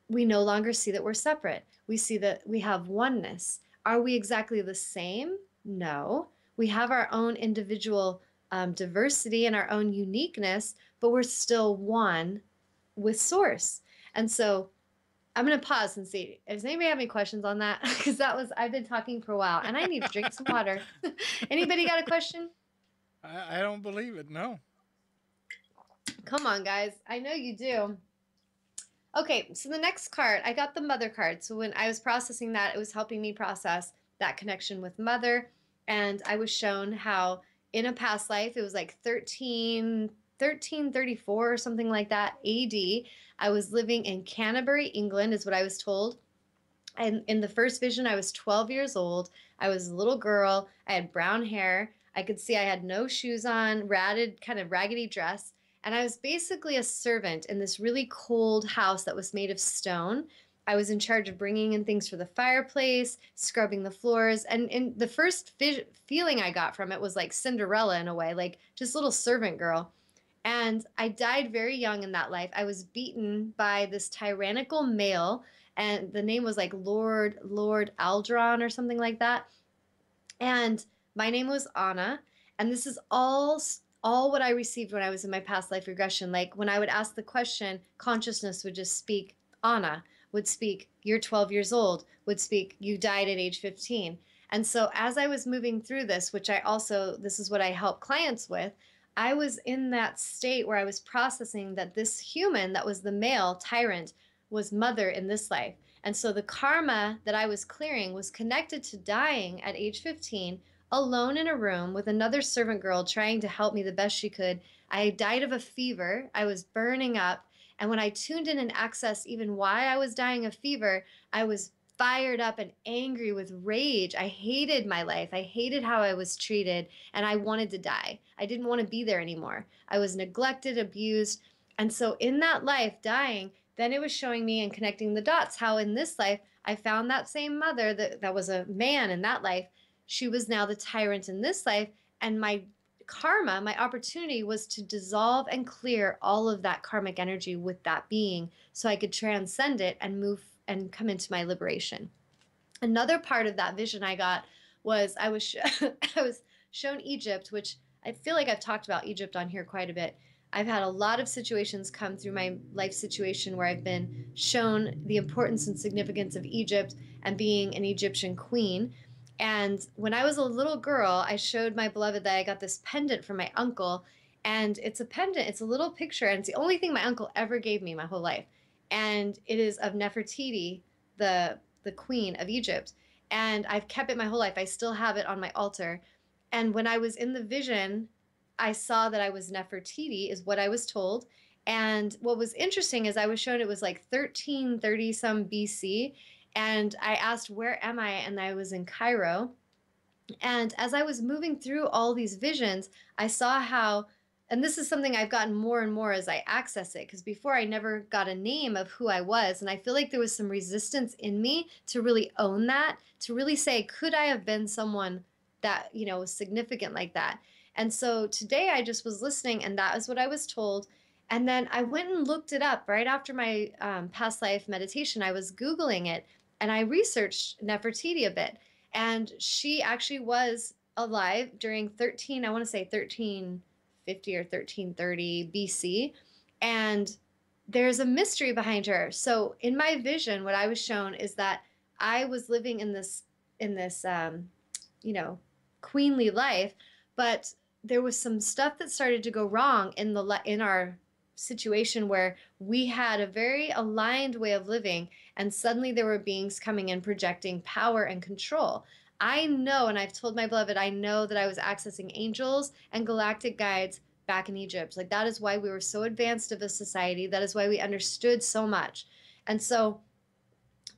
We no longer see that we're separate. We see that we have oneness. Are we exactly the same? No. We have our own individual diversity and our own uniqueness, but we're still one with Source. And so I'm going to pause and see. Does anybody have any questions on that? Because I've been talking for a while and I need to drink some water. Anybody got a question? I don't believe it. No. Come on, guys. I know you do. Okay, so the next card, I got the mother card. So when I was processing that, it was helping me process that connection with mother. And I was shown how in a past life, it was like 1334 or something like that AD. I was living in Canterbury, England, is what I was told. And in the first vision, I was 12 years old. I was a little girl. I had brown hair. I could see I had no shoes on, ratted, kind of raggedy dress. And I was basically a servant in this really cold house that was made of stone. I was in charge of bringing in things for the fireplace, scrubbing the floors. And the first feeling I got from it was like Cinderella in a way, like just little servant girl. And I died very young in that life. I was beaten by this tyrannical male, and the name was like Lord Aldron or something like that. And my name was Anna, and this is all what I received when I was in my past life regression. Like when I would ask the question, consciousness would just speak Anna, would speak you're 12 years old, would speak you died at age 15. And so as I was moving through this, which this is what I help clients with, I was in that state where I was processing that this human that was the male tyrant was mother in this life. And so the karma that I was clearing was connected to dying at age 15, alone in a room with another servant girl trying to help me the best she could. I died of a fever. I was burning up. And when I tuned in and accessed even why I was dying of fever, I was fired up and angry with rage. I hated my life. I hated how I was treated, and I wanted to die. I didn't want to be there anymore. I was neglected, abused. And so in that life, dying, then it was showing me and connecting the dots how in this life, I found that same mother that was a man in that life. She was now the tyrant in this life. And my karma, my opportunity was to dissolve and clear all of that karmic energy with that being so I could transcend it and move and come into my liberation. Another part of that vision I got was I was I was shown Egypt, which I feel like I've talked about Egypt on here quite a bit. I've had a lot of situations come through my life situation where I've been shown the importance and significance of Egypt and being an Egyptian queen. And when I was a little girl, I showed my beloved that I got this pendant from my uncle. And it's a pendant, it's a little picture, and it's the only thing my uncle ever gave me my whole life. And it is of Nefertiti, the queen of Egypt. And I've kept it my whole life. I still have it on my altar. And when I was in the vision, I saw that I was Nefertiti, is what I was told. And what was interesting is I was shown it was like 1330 some BC. And I asked, where am I? And I was in Cairo. And as I was moving through all these visions, I saw how, and this is something I've gotten more and more as I access it, because before I never got a name of who I was. And I feel like there was some resistance in me to really own that, to really say, could I have been someone that, was significant like that? And so today I just was listening, and that is what I was told. And then I went and looked it up right after my past life meditation. I was Googling it, and I researched Nefertiti a bit. And she actually was alive during I want to say 1350 or 1330 BC. And there's a mystery behind her. So in my vision, what I was shown is that I was living in this queenly life, but there was some stuff that started to go wrong in our situation where we had a very aligned way of living, and suddenly there were beings coming in projecting power and control. I know, and I've told my beloved, I know that I was accessing angels and galactic guides back in Egypt. Like, that is why we were so advanced of a society. That is why we understood so much. And so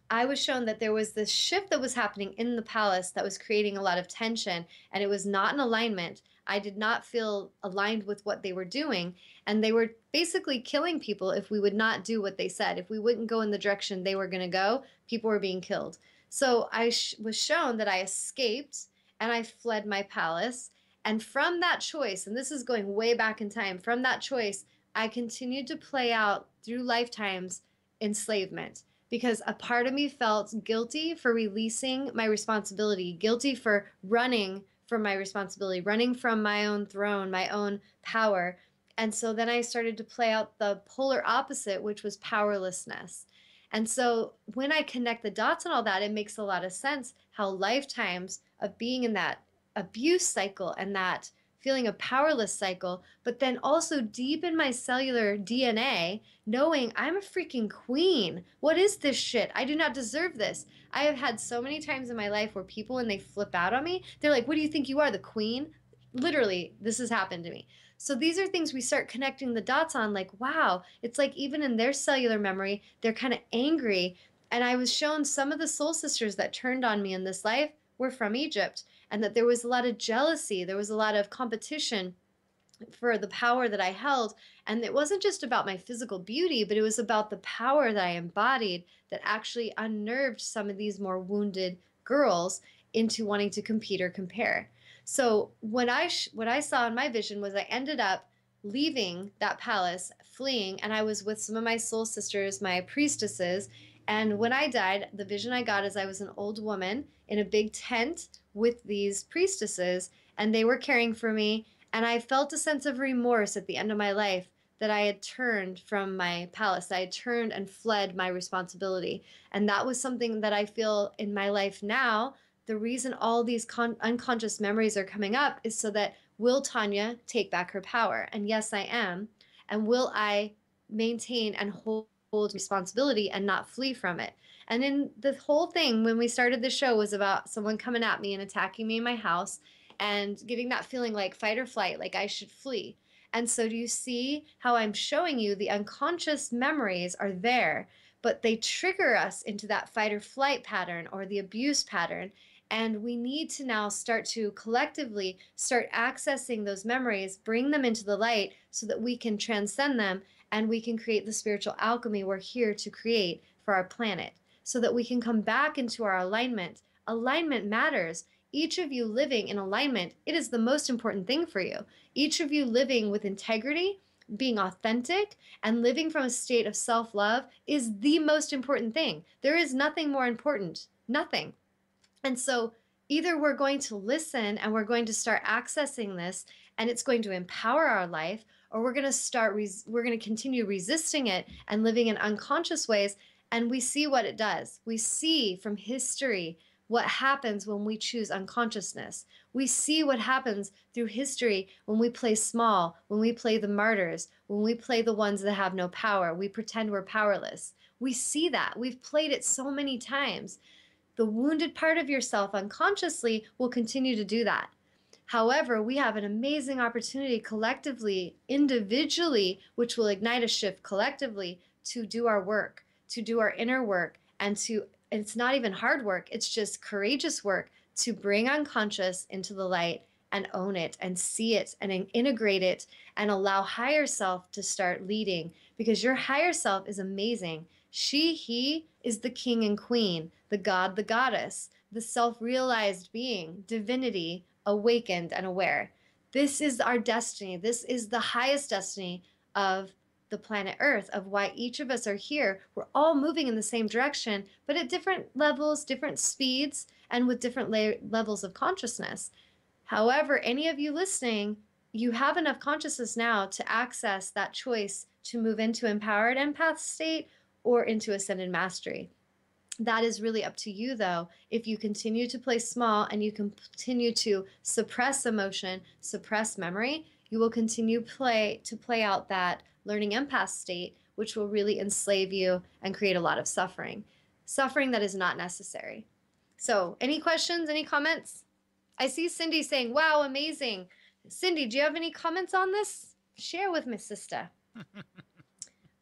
I was shown that there was this shift that was happening in the palace that was creating a lot of tension, and it was not in alignment. I did not feel aligned with what they were doing, and they were basically killing people if we would not do what they said. If we wouldn't go in the direction they were going to go, people were being killed. So I was shown that I escaped and I fled my palace. And from that choice, and this is going way back in time, from that choice, I continued to play out through lifetimes enslavement, because a part of me felt guilty for releasing my responsibility, guilty for running from my responsibility, running from my own throne, my own power. And so then I started to play out the polar opposite, which was powerlessness. And so when I connect the dots and all that, it makes a lot of sense how lifetimes of being in that abuse cycle and that feeling a powerless cycle, but then also deep in my cellular DNA, knowing I'm a freaking queen. What is this shit? I do not deserve this. I have had so many times in my life where people, when they flip out on me, they're like, what do you think you are, the queen? Literally, this has happened to me. So these are things we start connecting the dots on, like, wow, it's like even in their cellular memory, they're kind of angry. And I was shown some of the soul sisters that turned on me in this life were from Egypt, and that there was a lot of jealousy, there was a lot of competition for the power that I held. And it wasn't just about my physical beauty, but it was about the power that I embodied that actually unnerved some of these more wounded girls into wanting to compete or compare. So what I saw in my vision was I ended up leaving that palace, fleeing, and I was with some of my soul sisters, my priestesses. And when I died, the vision I got is I was an old woman in a big tent with these priestesses, and they were caring for me. And I felt a sense of remorse at the end of my life that I had turned from my palace. I had turned and fled my responsibility. And that was something that I feel in my life now. The reason all these unconscious memories are coming up is so that, will Tawnya take back her power? And yes, I am. And will I maintain and hold responsibility and not flee from it? And in the whole thing, when we started the show, was about someone coming at me and attacking me in my house and getting that feeling like fight or flight, like I should flee. And so do you see how I'm showing you the unconscious memories are there, but they trigger us into that fight or flight pattern or the abuse pattern. And we need to now start to collectively start accessing those memories, bring them into the light so that we can transcend them and we can create the spiritual alchemy we're here to create for our planet, so that we can come back into our alignment. Alignment matters. Each of you living in alignment, it is the most important thing for you. Each of you living with integrity, being authentic, and living from a state of self-love is the most important thing. There is nothing more important. Nothing. And so either we're going to listen and we're going to start accessing this and it's going to empower our life, or we're going to continue resisting it and living in unconscious ways. And we see what it does. We see from history what happens when we choose unconsciousness. We see what happens through history when we play small, when we play the martyrs, when we play the ones that have no power. We pretend we're powerless. We see that. We've played it so many times. The wounded part of yourself unconsciously will continue to do that. However, we have an amazing opportunity collectively, individually, which will ignite a shift collectively to do our work, to do our inner work, and it's not even hard work, it's just courageous work to bring unconscious into the light and own it and see it and integrate it and allow higher self to start leading, because your higher self is amazing. He is the king and queen, the god, the goddess, the self-realized being, divinity, awakened and aware. This is our destiny. This is the highest destiny of the planet Earth, of why each of us are here. We're all moving in the same direction, but at different levels, different speeds, and with different levels of consciousness. However, any of you listening, you have enough consciousness now to access that choice to move into empowered empath state or into ascended mastery. That is really up to you, though. If you continue to play small and you continue to suppress emotion, suppress memory, you will continue to play out that learning empath state, which will really enslave you and create a lot of suffering. Suffering that is not necessary. So, any questions, any comments? I see Cindy saying, wow, amazing. Cindy, do you have any comments on this? Share with my sister.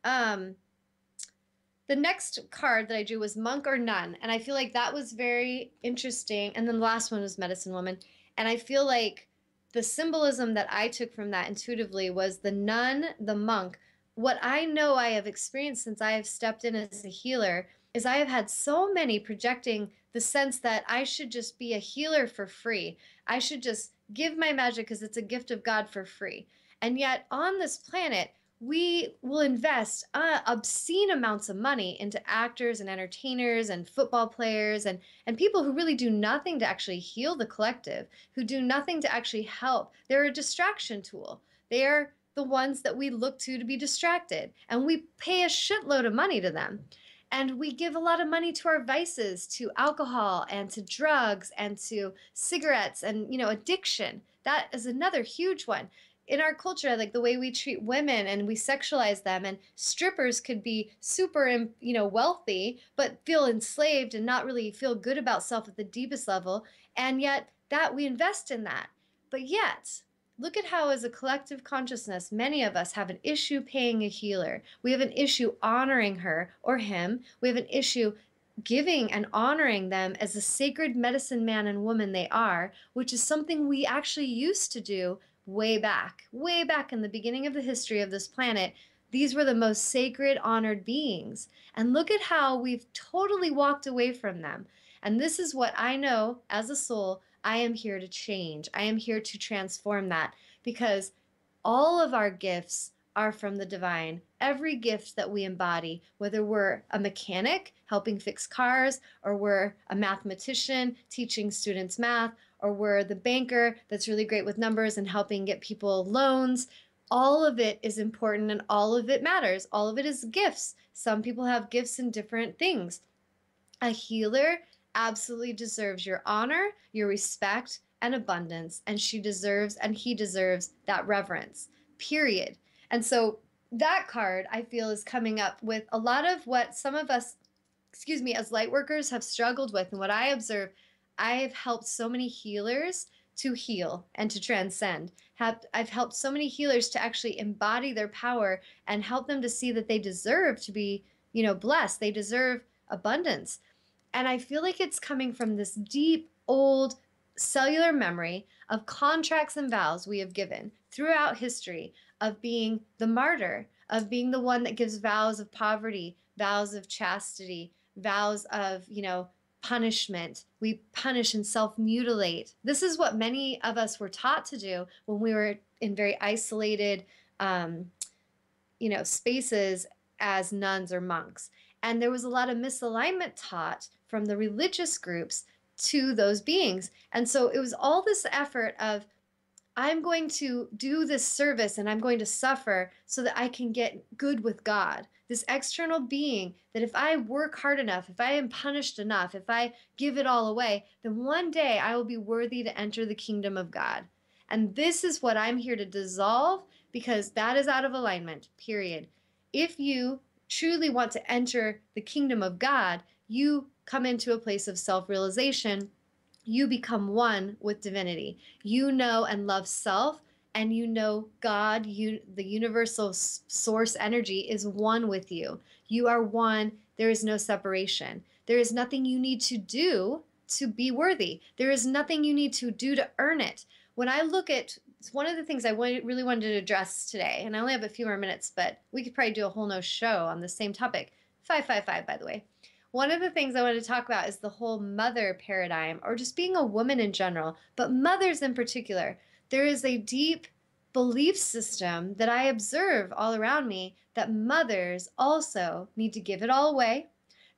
The next card that I drew was Monk or Nun, and I feel like that was very interesting. And then the last one was Medicine Woman. And I feel like the symbolism that I took from that intuitively was the nun, the monk. What I know I have experienced since I have stepped in as a healer is I have had so many projecting the sense that I should just be a healer for free. I should just give my magic because it's a gift of God for free. And yet on this planet, we will invest obscene amounts of money into actors and entertainers and football players and people who really do nothing to actually heal the collective, who do nothing to actually help. They're a distraction tool. They're the ones that we look to be distracted, and we pay a shitload of money to them. And we give a lot of money to our vices, to alcohol and to drugs and to cigarettes and, addiction. That is another huge one. In our culture, like the way we treat women and we sexualize them, and strippers could be super, wealthy, but feel enslaved and not really feel good about self at the deepest level. And yet that we invest in that. But yet, look at how as a collective consciousness, many of us have an issue paying a healer. We have an issue honoring her or him. We have an issue giving and honoring them as a sacred medicine man and woman they are, which is something we actually used to do way back in the beginning of the history of this planet. These were the most sacred, honored beings. And look at how we've totally walked away from them. And this is what I know as a soul I am here to change. I am here to transform that, because all of our gifts are from the divine. Every gift that we embody, whether we're a mechanic helping fix cars, or we're a mathematician teaching students math, or we're the banker that's really great with numbers and helping get people loans, all of it is important and all of it matters. All of it is gifts. Some people have gifts in different things. A healer absolutely deserves your honor, your respect, and abundance, and she deserves and he deserves that reverence, period. And so that card, I feel, is coming up with a lot of what some of us, as light workers have struggled with. And what I observe, I have helped so many healers to heal and to transcend. I've helped so many healers to actually embody their power and help them to see that they deserve to be, blessed. They deserve abundance. And I feel like it's coming from this deep, old cellular memory of contracts and vows we have given throughout history, of being the martyr, of being the one that gives vows of poverty, vows of chastity, vows of, punishment. We punish and self-mutilate. This is what many of us were taught to do when we were in very isolated, spaces as nuns or monks. And there was a lot of misalignment taught from the religious groups to those beings. And so it was all this effort of, I'm going to do this service and I'm going to suffer so that I can get good with God. This external being that if I work hard enough, if I am punished enough, if I give it all away, then one day I will be worthy to enter the kingdom of God. And this is what I'm here to dissolve, because that is out of alignment, period. If you truly want to enter the kingdom of God, you come into a place of self-realization. You become one with divinity. You know and love self, and you know God, the universal source energy, is one with you. You are one. There is no separation. There is nothing you need to do to be worthy. There is nothing you need to do to earn it. When I look at, it's one of the things I really wanted to address today, and I only have a few more minutes, but we could probably do a whole no show on the same topic. 555, by the way. One of the things I want to talk about is the whole mother paradigm, or just being a woman in general, but mothers in particular. There is a deep belief system that I observe all around me that mothers also need to give it all away.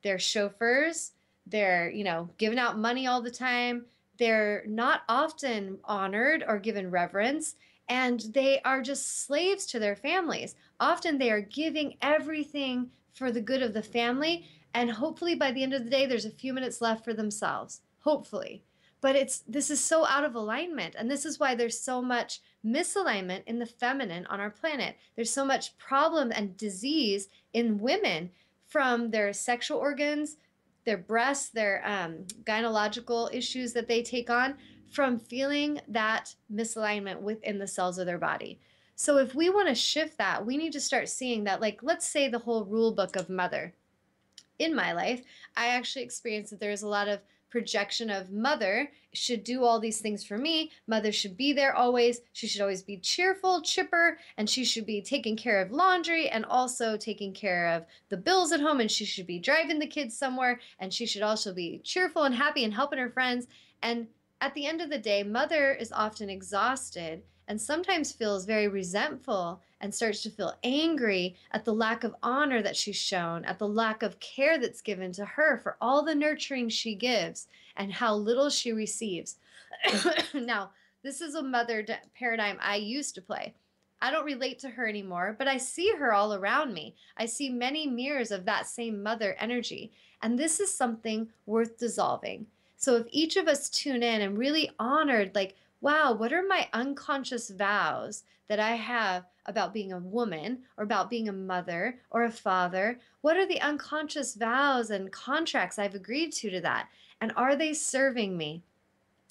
They're chauffeurs. They're, giving out money all the time. They're not often honored or given reverence, and they are just slaves to their families. Often they are giving everything for the good of the family, and hopefully by the end of the day, there's a few minutes left for themselves. Hopefully. But this is so out of alignment. And this is why there's so much misalignment in the feminine on our planet. There's so much problem and disease in women, from their sexual organs, their breasts, their gynecological issues that they take on from feeling that misalignment within the cells of their body. So if we want to shift that, we need to start seeing that, like, let's say the whole rule book of mother. In my life, I actually experienced that there's a lot of projection of mother should do all these things for me. Mother should be there always. She should always be cheerful, chipper, and she should be taking care of laundry and also taking care of the bills at home. And she should be driving the kids somewhere. And she should also be cheerful and happy and helping her friends. And at the end of the day, mother is often exhausted and sometimes feels very resentful and starts to feel angry at the lack of honor that she's shown, at the lack of care that's given to her for all the nurturing she gives and how little she receives. Now, this is a mother paradigm I used to play. I don't relate to her anymore, but I see her all around me. I see many mirrors of that same mother energy. And this is something worth dissolving. So if each of us tune in and really honored, like, wow, what are my unconscious vows that I have about being a woman or about being a mother or a father? What are the unconscious vows and contracts I've agreed to that? And are they serving me?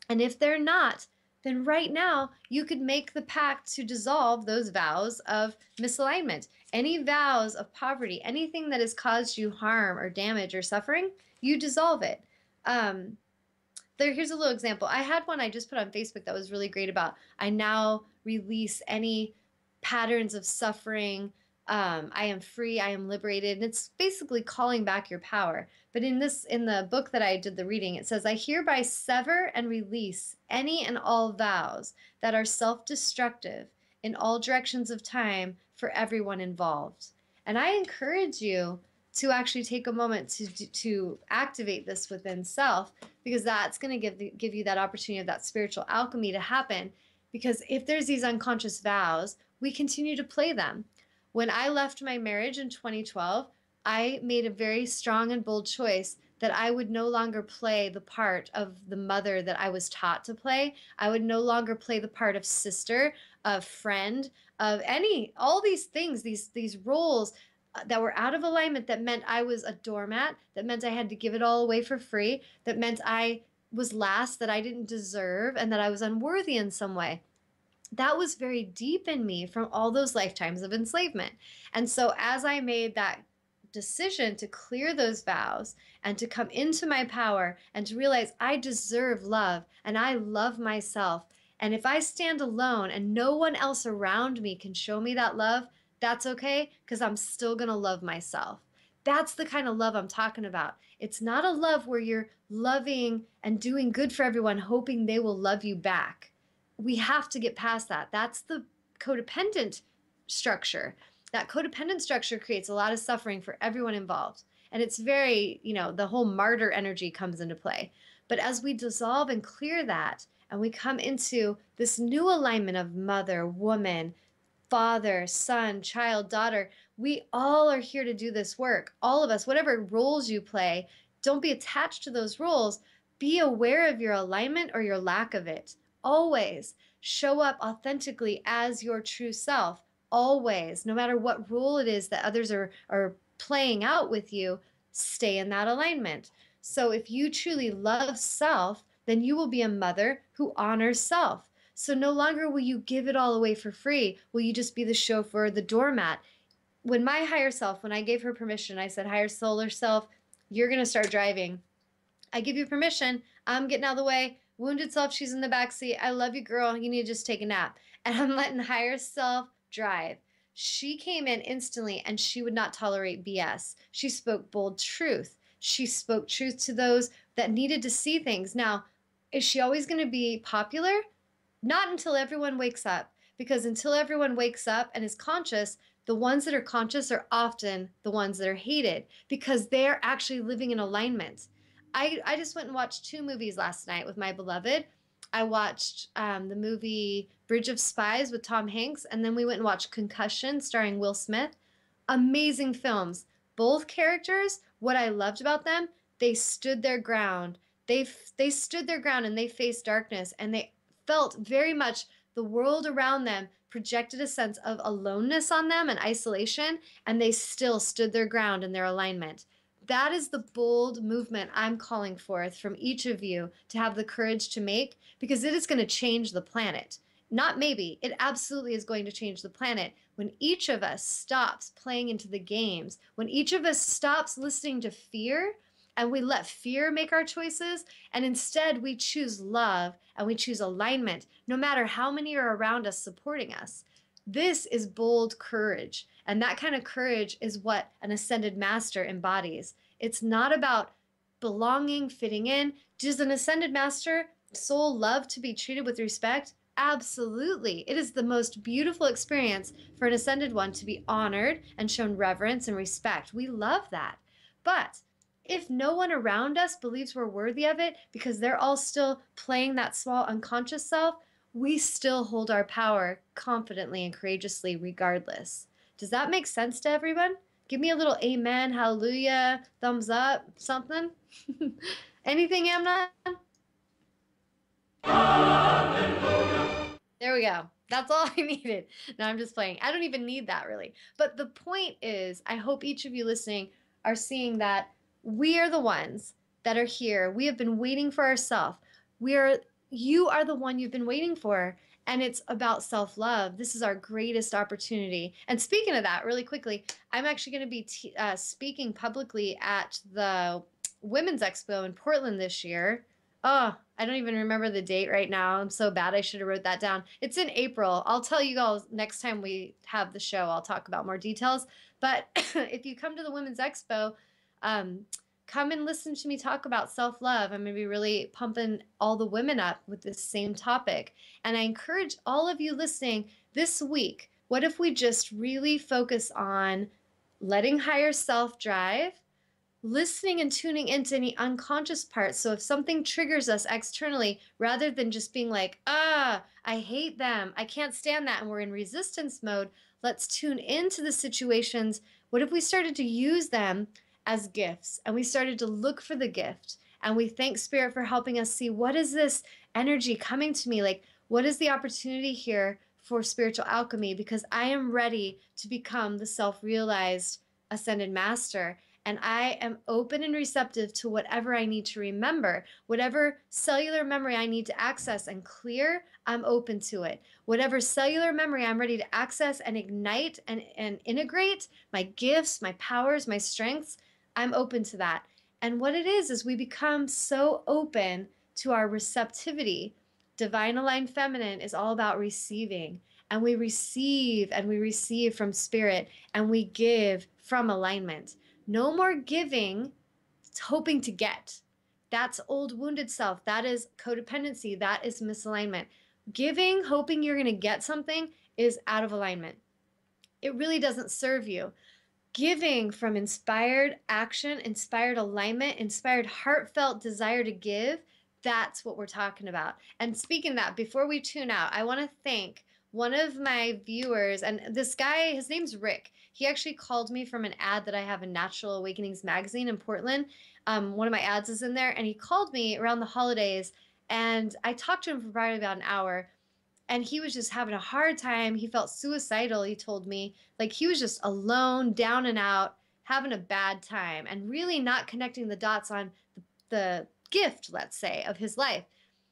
And if they're not, then right now you could make the pact to dissolve those vows of misalignment. Any vows of poverty, anything that has caused you harm or damage or suffering, you dissolve it. Here's a little example. I had one I just put on Facebook that was really great about, I now release any patterns of suffering. I am free, I am liberated. And it's basically calling back your power. But in the book that I did the reading, it says, I hereby sever and release any and all vows that are self-destructive in all directions of time for everyone involved. And I encourage you to actually take a moment to activate this within self, because that's going to give you that opportunity of that spiritual alchemy to happen. Because if there's these unconscious vows, we continue to play them. When I left my marriage in 2012, I made a very strong and bold choice that I would no longer play the part of the mother that I was taught to play. I would no longer play the part of sister, of friend, of all these things, these roles that were out of alignment, that meant I was a doormat, that meant I had to give it all away for free, that meant I was last, that I didn't deserve, and that I was unworthy in some way. That was very deep in me from all those lifetimes of enslavement. And so as I made that decision to clear those vows and to come into my power and to realize I deserve love and I love myself, and if I stand alone and no one else around me can show me that love, that's okay, because I'm still going to love myself. That's the kind of love I'm talking about. It's not a love where you're loving and doing good for everyone, hoping they will love you back. We have to get past that. That's the codependent structure. That codependent structure creates a lot of suffering for everyone involved. And it's very, the whole martyr energy comes into play. But as we dissolve and clear that, and we come into this new alignment of mother, woman, father, son, child, daughter, we all are here to do this work. All of us, whatever roles you play, don't be attached to those roles. Be aware of your alignment or your lack of it. Always show up authentically as your true self. Always, no matter what role it is that others are playing out with you, stay in that alignment. So if you truly love self, then you will be a mother who honors self. So no longer will you give it all away for free. Will you just be the chauffeur, the doormat? When my higher self, when I gave her permission, I said, higher solar self, you're going to start driving. I give you permission. I'm getting out of the way. Wounded self, she's in the back seat. I love you, girl. You need to just take a nap. And I'm letting higher self drive. She came in instantly and she would not tolerate BS. She spoke bold truth. She spoke truth to those that needed to see things. Now, is she always going to be popular? Not until everyone wakes up, because until everyone wakes up and is conscious, the ones that are conscious are often the ones that are hated, because they're actually living in alignment. I just went and watched 2 movies last night with my beloved. I watched the movie Bridge of Spies with Tom Hanks, and then we went and watched Concussion starring Will Smith. Amazing films. Both characters, what I loved about them, they stood their ground. They stood their ground and they faced darkness, and they felt very much the world around them projected a sense of aloneness on them and isolation, and they still stood their ground in their alignment. That is the bold movement I'm calling forth from each of you to have the courage to make, because it is going to change the planet. Not maybe, it absolutely is going to change the planet when each of us stops playing into the games, when each of us stops listening to fear and we let fear make our choices, and instead we choose love and we choose alignment, no matter how many are around us supporting us. This is bold courage, and that kind of courage is what an ascended master embodies. It's not about belonging, fitting in. Does an ascended master soul love to be treated with respect? Absolutely. It is the most beautiful experience for an ascended one to be honored and shown reverence and respect. We love that. But if no one around us believes we're worthy of it because they're all still playing that small unconscious self, we still hold our power confidently and courageously regardless. Does that make sense to everyone? Give me a little amen, hallelujah, thumbs up, something. Anything, Amnon? There we go. That's all I needed. No, I'm just playing. I don't even need that really. But the point is, I hope each of you listening are seeing that we are the ones that are here. We have been waiting for ourselves. You are the one you've been waiting for. And it's about self-love. This is our greatest opportunity. And speaking of that, really quickly, I'm actually going to be speaking publicly at the Women's Expo in Portland this year. Oh, I don't even remember the date right now. I'm so bad. I should have wrote that down. It's in April. I'll tell you all next time we have the show. I'll talk about more details. But if you come to the Women's Expo, come and listen to me talk about self-love. I'm going to be really pumping all the women up with this same topic. And I encourage all of you listening this week, what if we just really focus on letting higher self drive, listening and tuning into any unconscious parts. So if something triggers us externally, rather than just being like, I hate them, I can't stand that, and we're in resistance mode, let's tune into the situations. What if we started to use them as gifts, and we started to look for the gift, and we thank Spirit for helping us see, what is this energy coming to me? Like, what is the opportunity here for spiritual alchemy? Because I am ready to become the self-realized ascended master. And I am open and receptive to whatever I need to remember. Whatever cellular memory I need to access and clear, I'm open to it. Whatever cellular memory I'm ready to access and ignite and integrate, my gifts, my powers, my strengths, I'm open to that. And what it is we become so open to our receptivity. Divine Aligned Feminine is all about receiving. And we receive from Spirit, and we give from alignment. No more giving, hoping to get. That's old wounded self. That is codependency. That is misalignment. Giving, hoping you're going to get something, is out of alignment. It really doesn't serve you. Giving from inspired action, inspired alignment, inspired heartfelt desire to give, that's what we're talking about. And speaking of that, before we tune out, I want to thank one of my viewers, and this guy, his name's Rick. He actually called me from an ad that I have in Natural Awakenings magazine in Portland. One of my ads is in there, and he called me around the holidays, and I talked to him for probably about an hour, and he was just having a hard time. He felt suicidal, he told me. Like, he was just alone, down and out, having a bad time, and really not connecting the dots on the gift, let's say, of his life.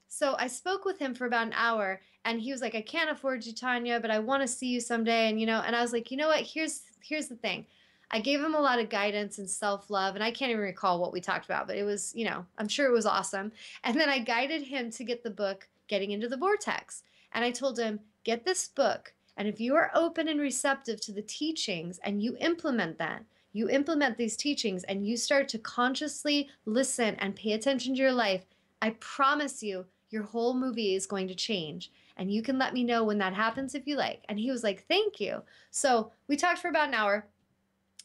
So I spoke with him for about an hour, and he was like, I can't afford you, Tawnya, but I want to see you someday. And, and I was like, you know what? Here's the thing. I gave him a lot of guidance and self-love, and I can't even recall what we talked about, but it was, I'm sure it was awesome. And then I guided him to get the book, Getting into the Vortex. And I told him, get this book, and if you are open and receptive to the teachings and you implement that, you implement these teachings and you start to consciously listen and pay attention to your life, I promise you, your whole movie is going to change. And you can let me know when that happens if you like. And he was like, thank you. So we talked for about an hour.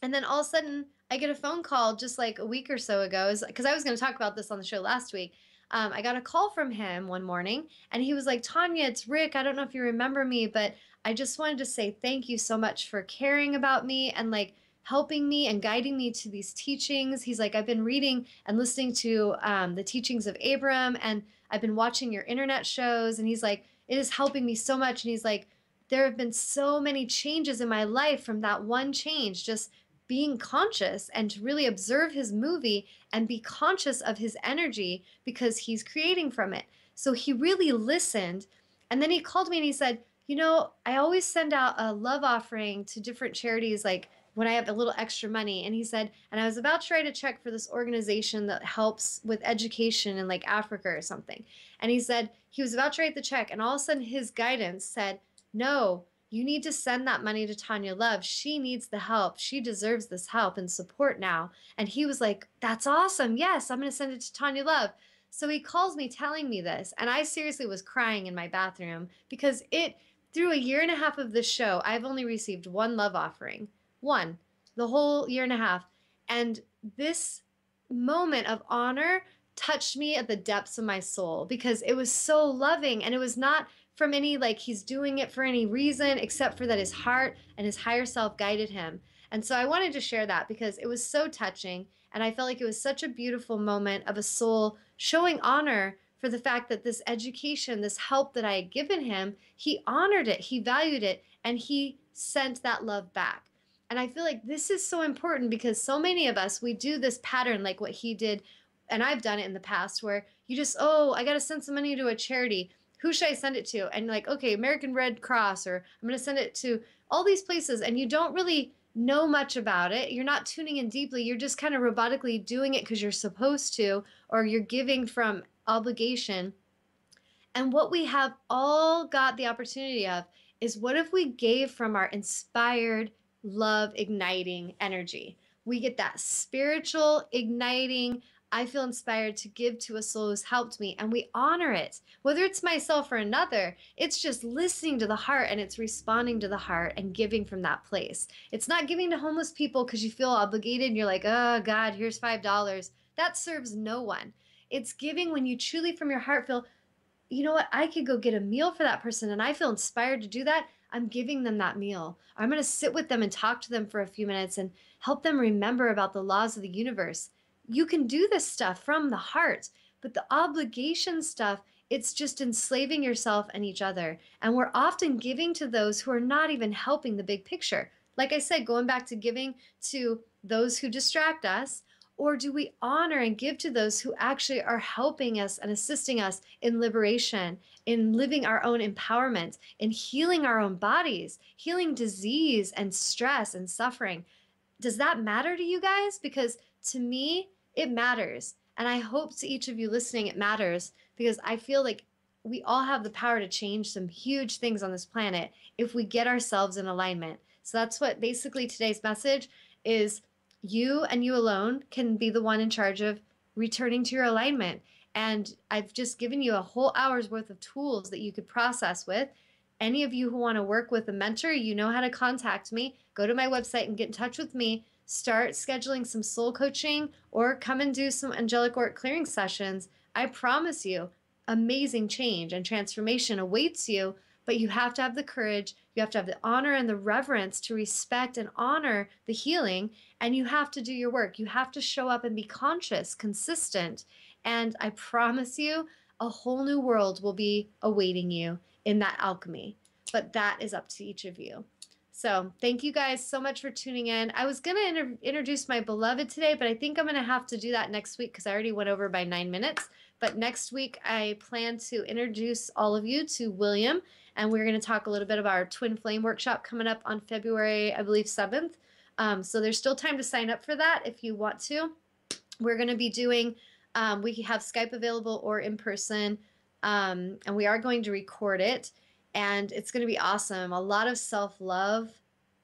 And then all of a sudden, I get a phone call just like a week or so ago, because I was going to talk about this on the show last week. I got a call from him one morning, and he was like, Tawnya, it's Rick. I don't know if you remember me, but I just wanted to say thank you so much for caring about me and like helping me and guiding me to these teachings. He's like, I've been reading and listening to the teachings of Abram, and I've been watching your internet shows. And he's like, it is helping me so much. And he's like, there have been so many changes in my life from that one change, just being conscious and to really observe his movie and be conscious of his energy because he's creating from it. So he really listened. And then he called me and he said, you know, I always send out a love offering to different charities, like when I have a little extra money. And he said, and I was about to write a check for this organization that helps with education in like Africa or something. And he said, he was about to write the check, and all of a sudden his guidance said, no, you need to send that money to Tawnya Love. She needs the help. She deserves this help and support now. And he was like, that's awesome. Yes, I'm going to send it to Tawnya Love. So he calls me telling me this. And I seriously was crying in my bathroom because through a year and a half of this show, I've only received one love offering. One, the whole year and a half. And this moment of honor touched me at the depths of my soul because it was so loving, and it was not from any, like, he's doing it for any reason except for that his heart and his higher self guided him. And so I wanted to share that because it was so touching, and I felt like it was such a beautiful moment of a soul showing honor for the fact that this education, this help that I had given him, he honored it, he valued it, and he sent that love back. And I feel like this is so important because so many of us, we do this pattern like what he did, and I've done it in the past, where you just, oh, I got to send some money to a charity. Who should I send it to? And like, okay, American Red Cross, or I'm going to send it to all these places, and you don't really know much about it. You're not tuning in deeply. You're just kind of robotically doing it because you're supposed to, or you're giving from obligation. And what we have all got the opportunity of is, what if we gave from our inspired, love igniting energy? We get that spiritual igniting, I feel inspired to give to a soul who's helped me, and we honor it. Whether it's myself or another, it's just listening to the heart, and it's responding to the heart and giving from that place. It's not giving to homeless people because you feel obligated and you're like, oh God, here's $5. That serves no one. It's giving when you truly from your heart feel, you know what, I could go get a meal for that person and I feel inspired to do that. I'm giving them that meal. I'm going to sit with them and talk to them for a few minutes and help them remember about the laws of the universe. You can do this stuff from the heart, but the obligation stuff, it's just enslaving yourself and each other. And we're often giving to those who are not even helping the big picture. Like I said, going back to giving to those who distract us, or do we honor and give to those who actually are helping us and assisting us in liberation, in living our own empowerment, in healing our own bodies, healing disease and stress and suffering? Does that matter to you guys? Because to me, it matters. And I hope to each of you listening, it matters, because I feel like we all have the power to change some huge things on this planet if we get ourselves in alignment. So that's what basically today's message is. You and you alone can be the one in charge of returning to your alignment. And I've just given you a whole hour's worth of tools that you could process with. Any of you who want to work with a mentor, you know how to contact me. Go to my website and get in touch with me. Start scheduling some soul coaching, or come and do some angelic work clearing sessions. I promise you, amazing change and transformation awaits you, but you have to have the courage, you have to have the honor and the reverence to respect and honor the healing, and you have to do your work. You have to show up and be conscious, consistent, and I promise you, a whole new world will be awaiting you in that alchemy. But that is up to each of you. So thank you guys so much for tuning in. I was going to introduce my beloved today, but I think I'm going to have to do that next week because I already went over by 9 minutes. But next week, I plan to introduce all of you to William, and we're going to talk a little bit about our Twin Flame workshop coming up on February, I believe, 7th. So there's still time to sign up for that if you want to. We're going to be doing, we have Skype available or in person, and we are going to record it. And it's going to be awesome. A lot of self-love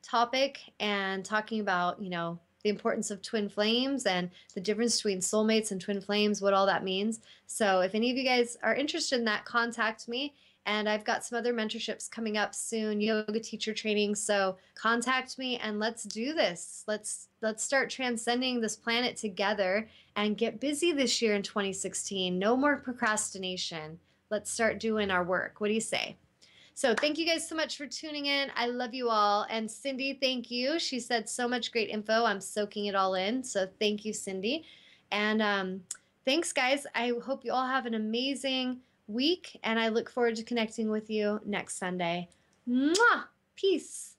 topic and talking about, you know, the importance of twin flames and the difference between soulmates and twin flames, what all that means. So if any of you guys are interested in that, contact me. And I've got some other mentorships coming up soon, yoga teacher training. So contact me and let's do this. Let's start transcending this planet together and get busy this year in 2016. No more procrastination. Let's start doing our work. What do you say? So thank you guys so much for tuning in. I love you all. And Cindy, thank you. She said so much great info. I'm soaking it all in. So thank you, Cindy. And thanks, guys. I hope you all have an amazing week. And I look forward to connecting with you next Sunday. Mwah! Peace.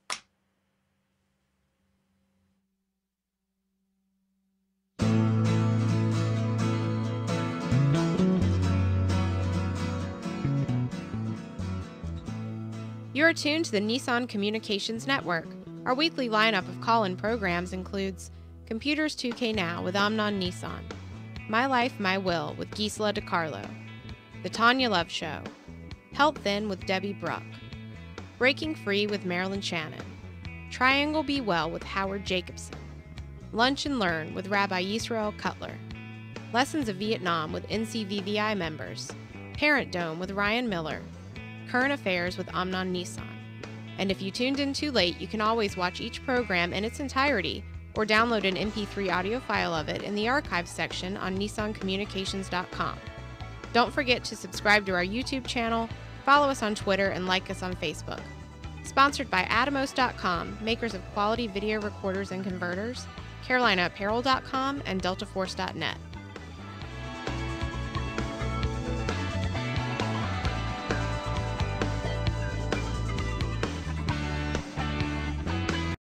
You are tuned to the Nissan Communications Network. Our weekly lineup of call-in programs includes Computers 2K Now with Amnon Nissan, My Life, My Will with Gisela DiCarlo, The Tawnya Love Show, Health In with Debbie Bruck, Breaking Free with Marilyn Shannon, Triangle Be Well with Howard Jacobson, Lunch and Learn with Rabbi Yisrael Cutler, Lessons of Vietnam with NCVVI members, Parent Dome with Ryan Miller, Current Affairs with Amnon Nissan. And if you tuned in too late, you can always watch each program in its entirety or download an MP3 audio file of it in the archives section on nissancommunications.com. Don't forget to subscribe to our YouTube channel, follow us on Twitter, and like us on Facebook. Sponsored by Atomos.com, makers of quality video recorders and converters, CarolinaApparel.com, and DeltaForce.net.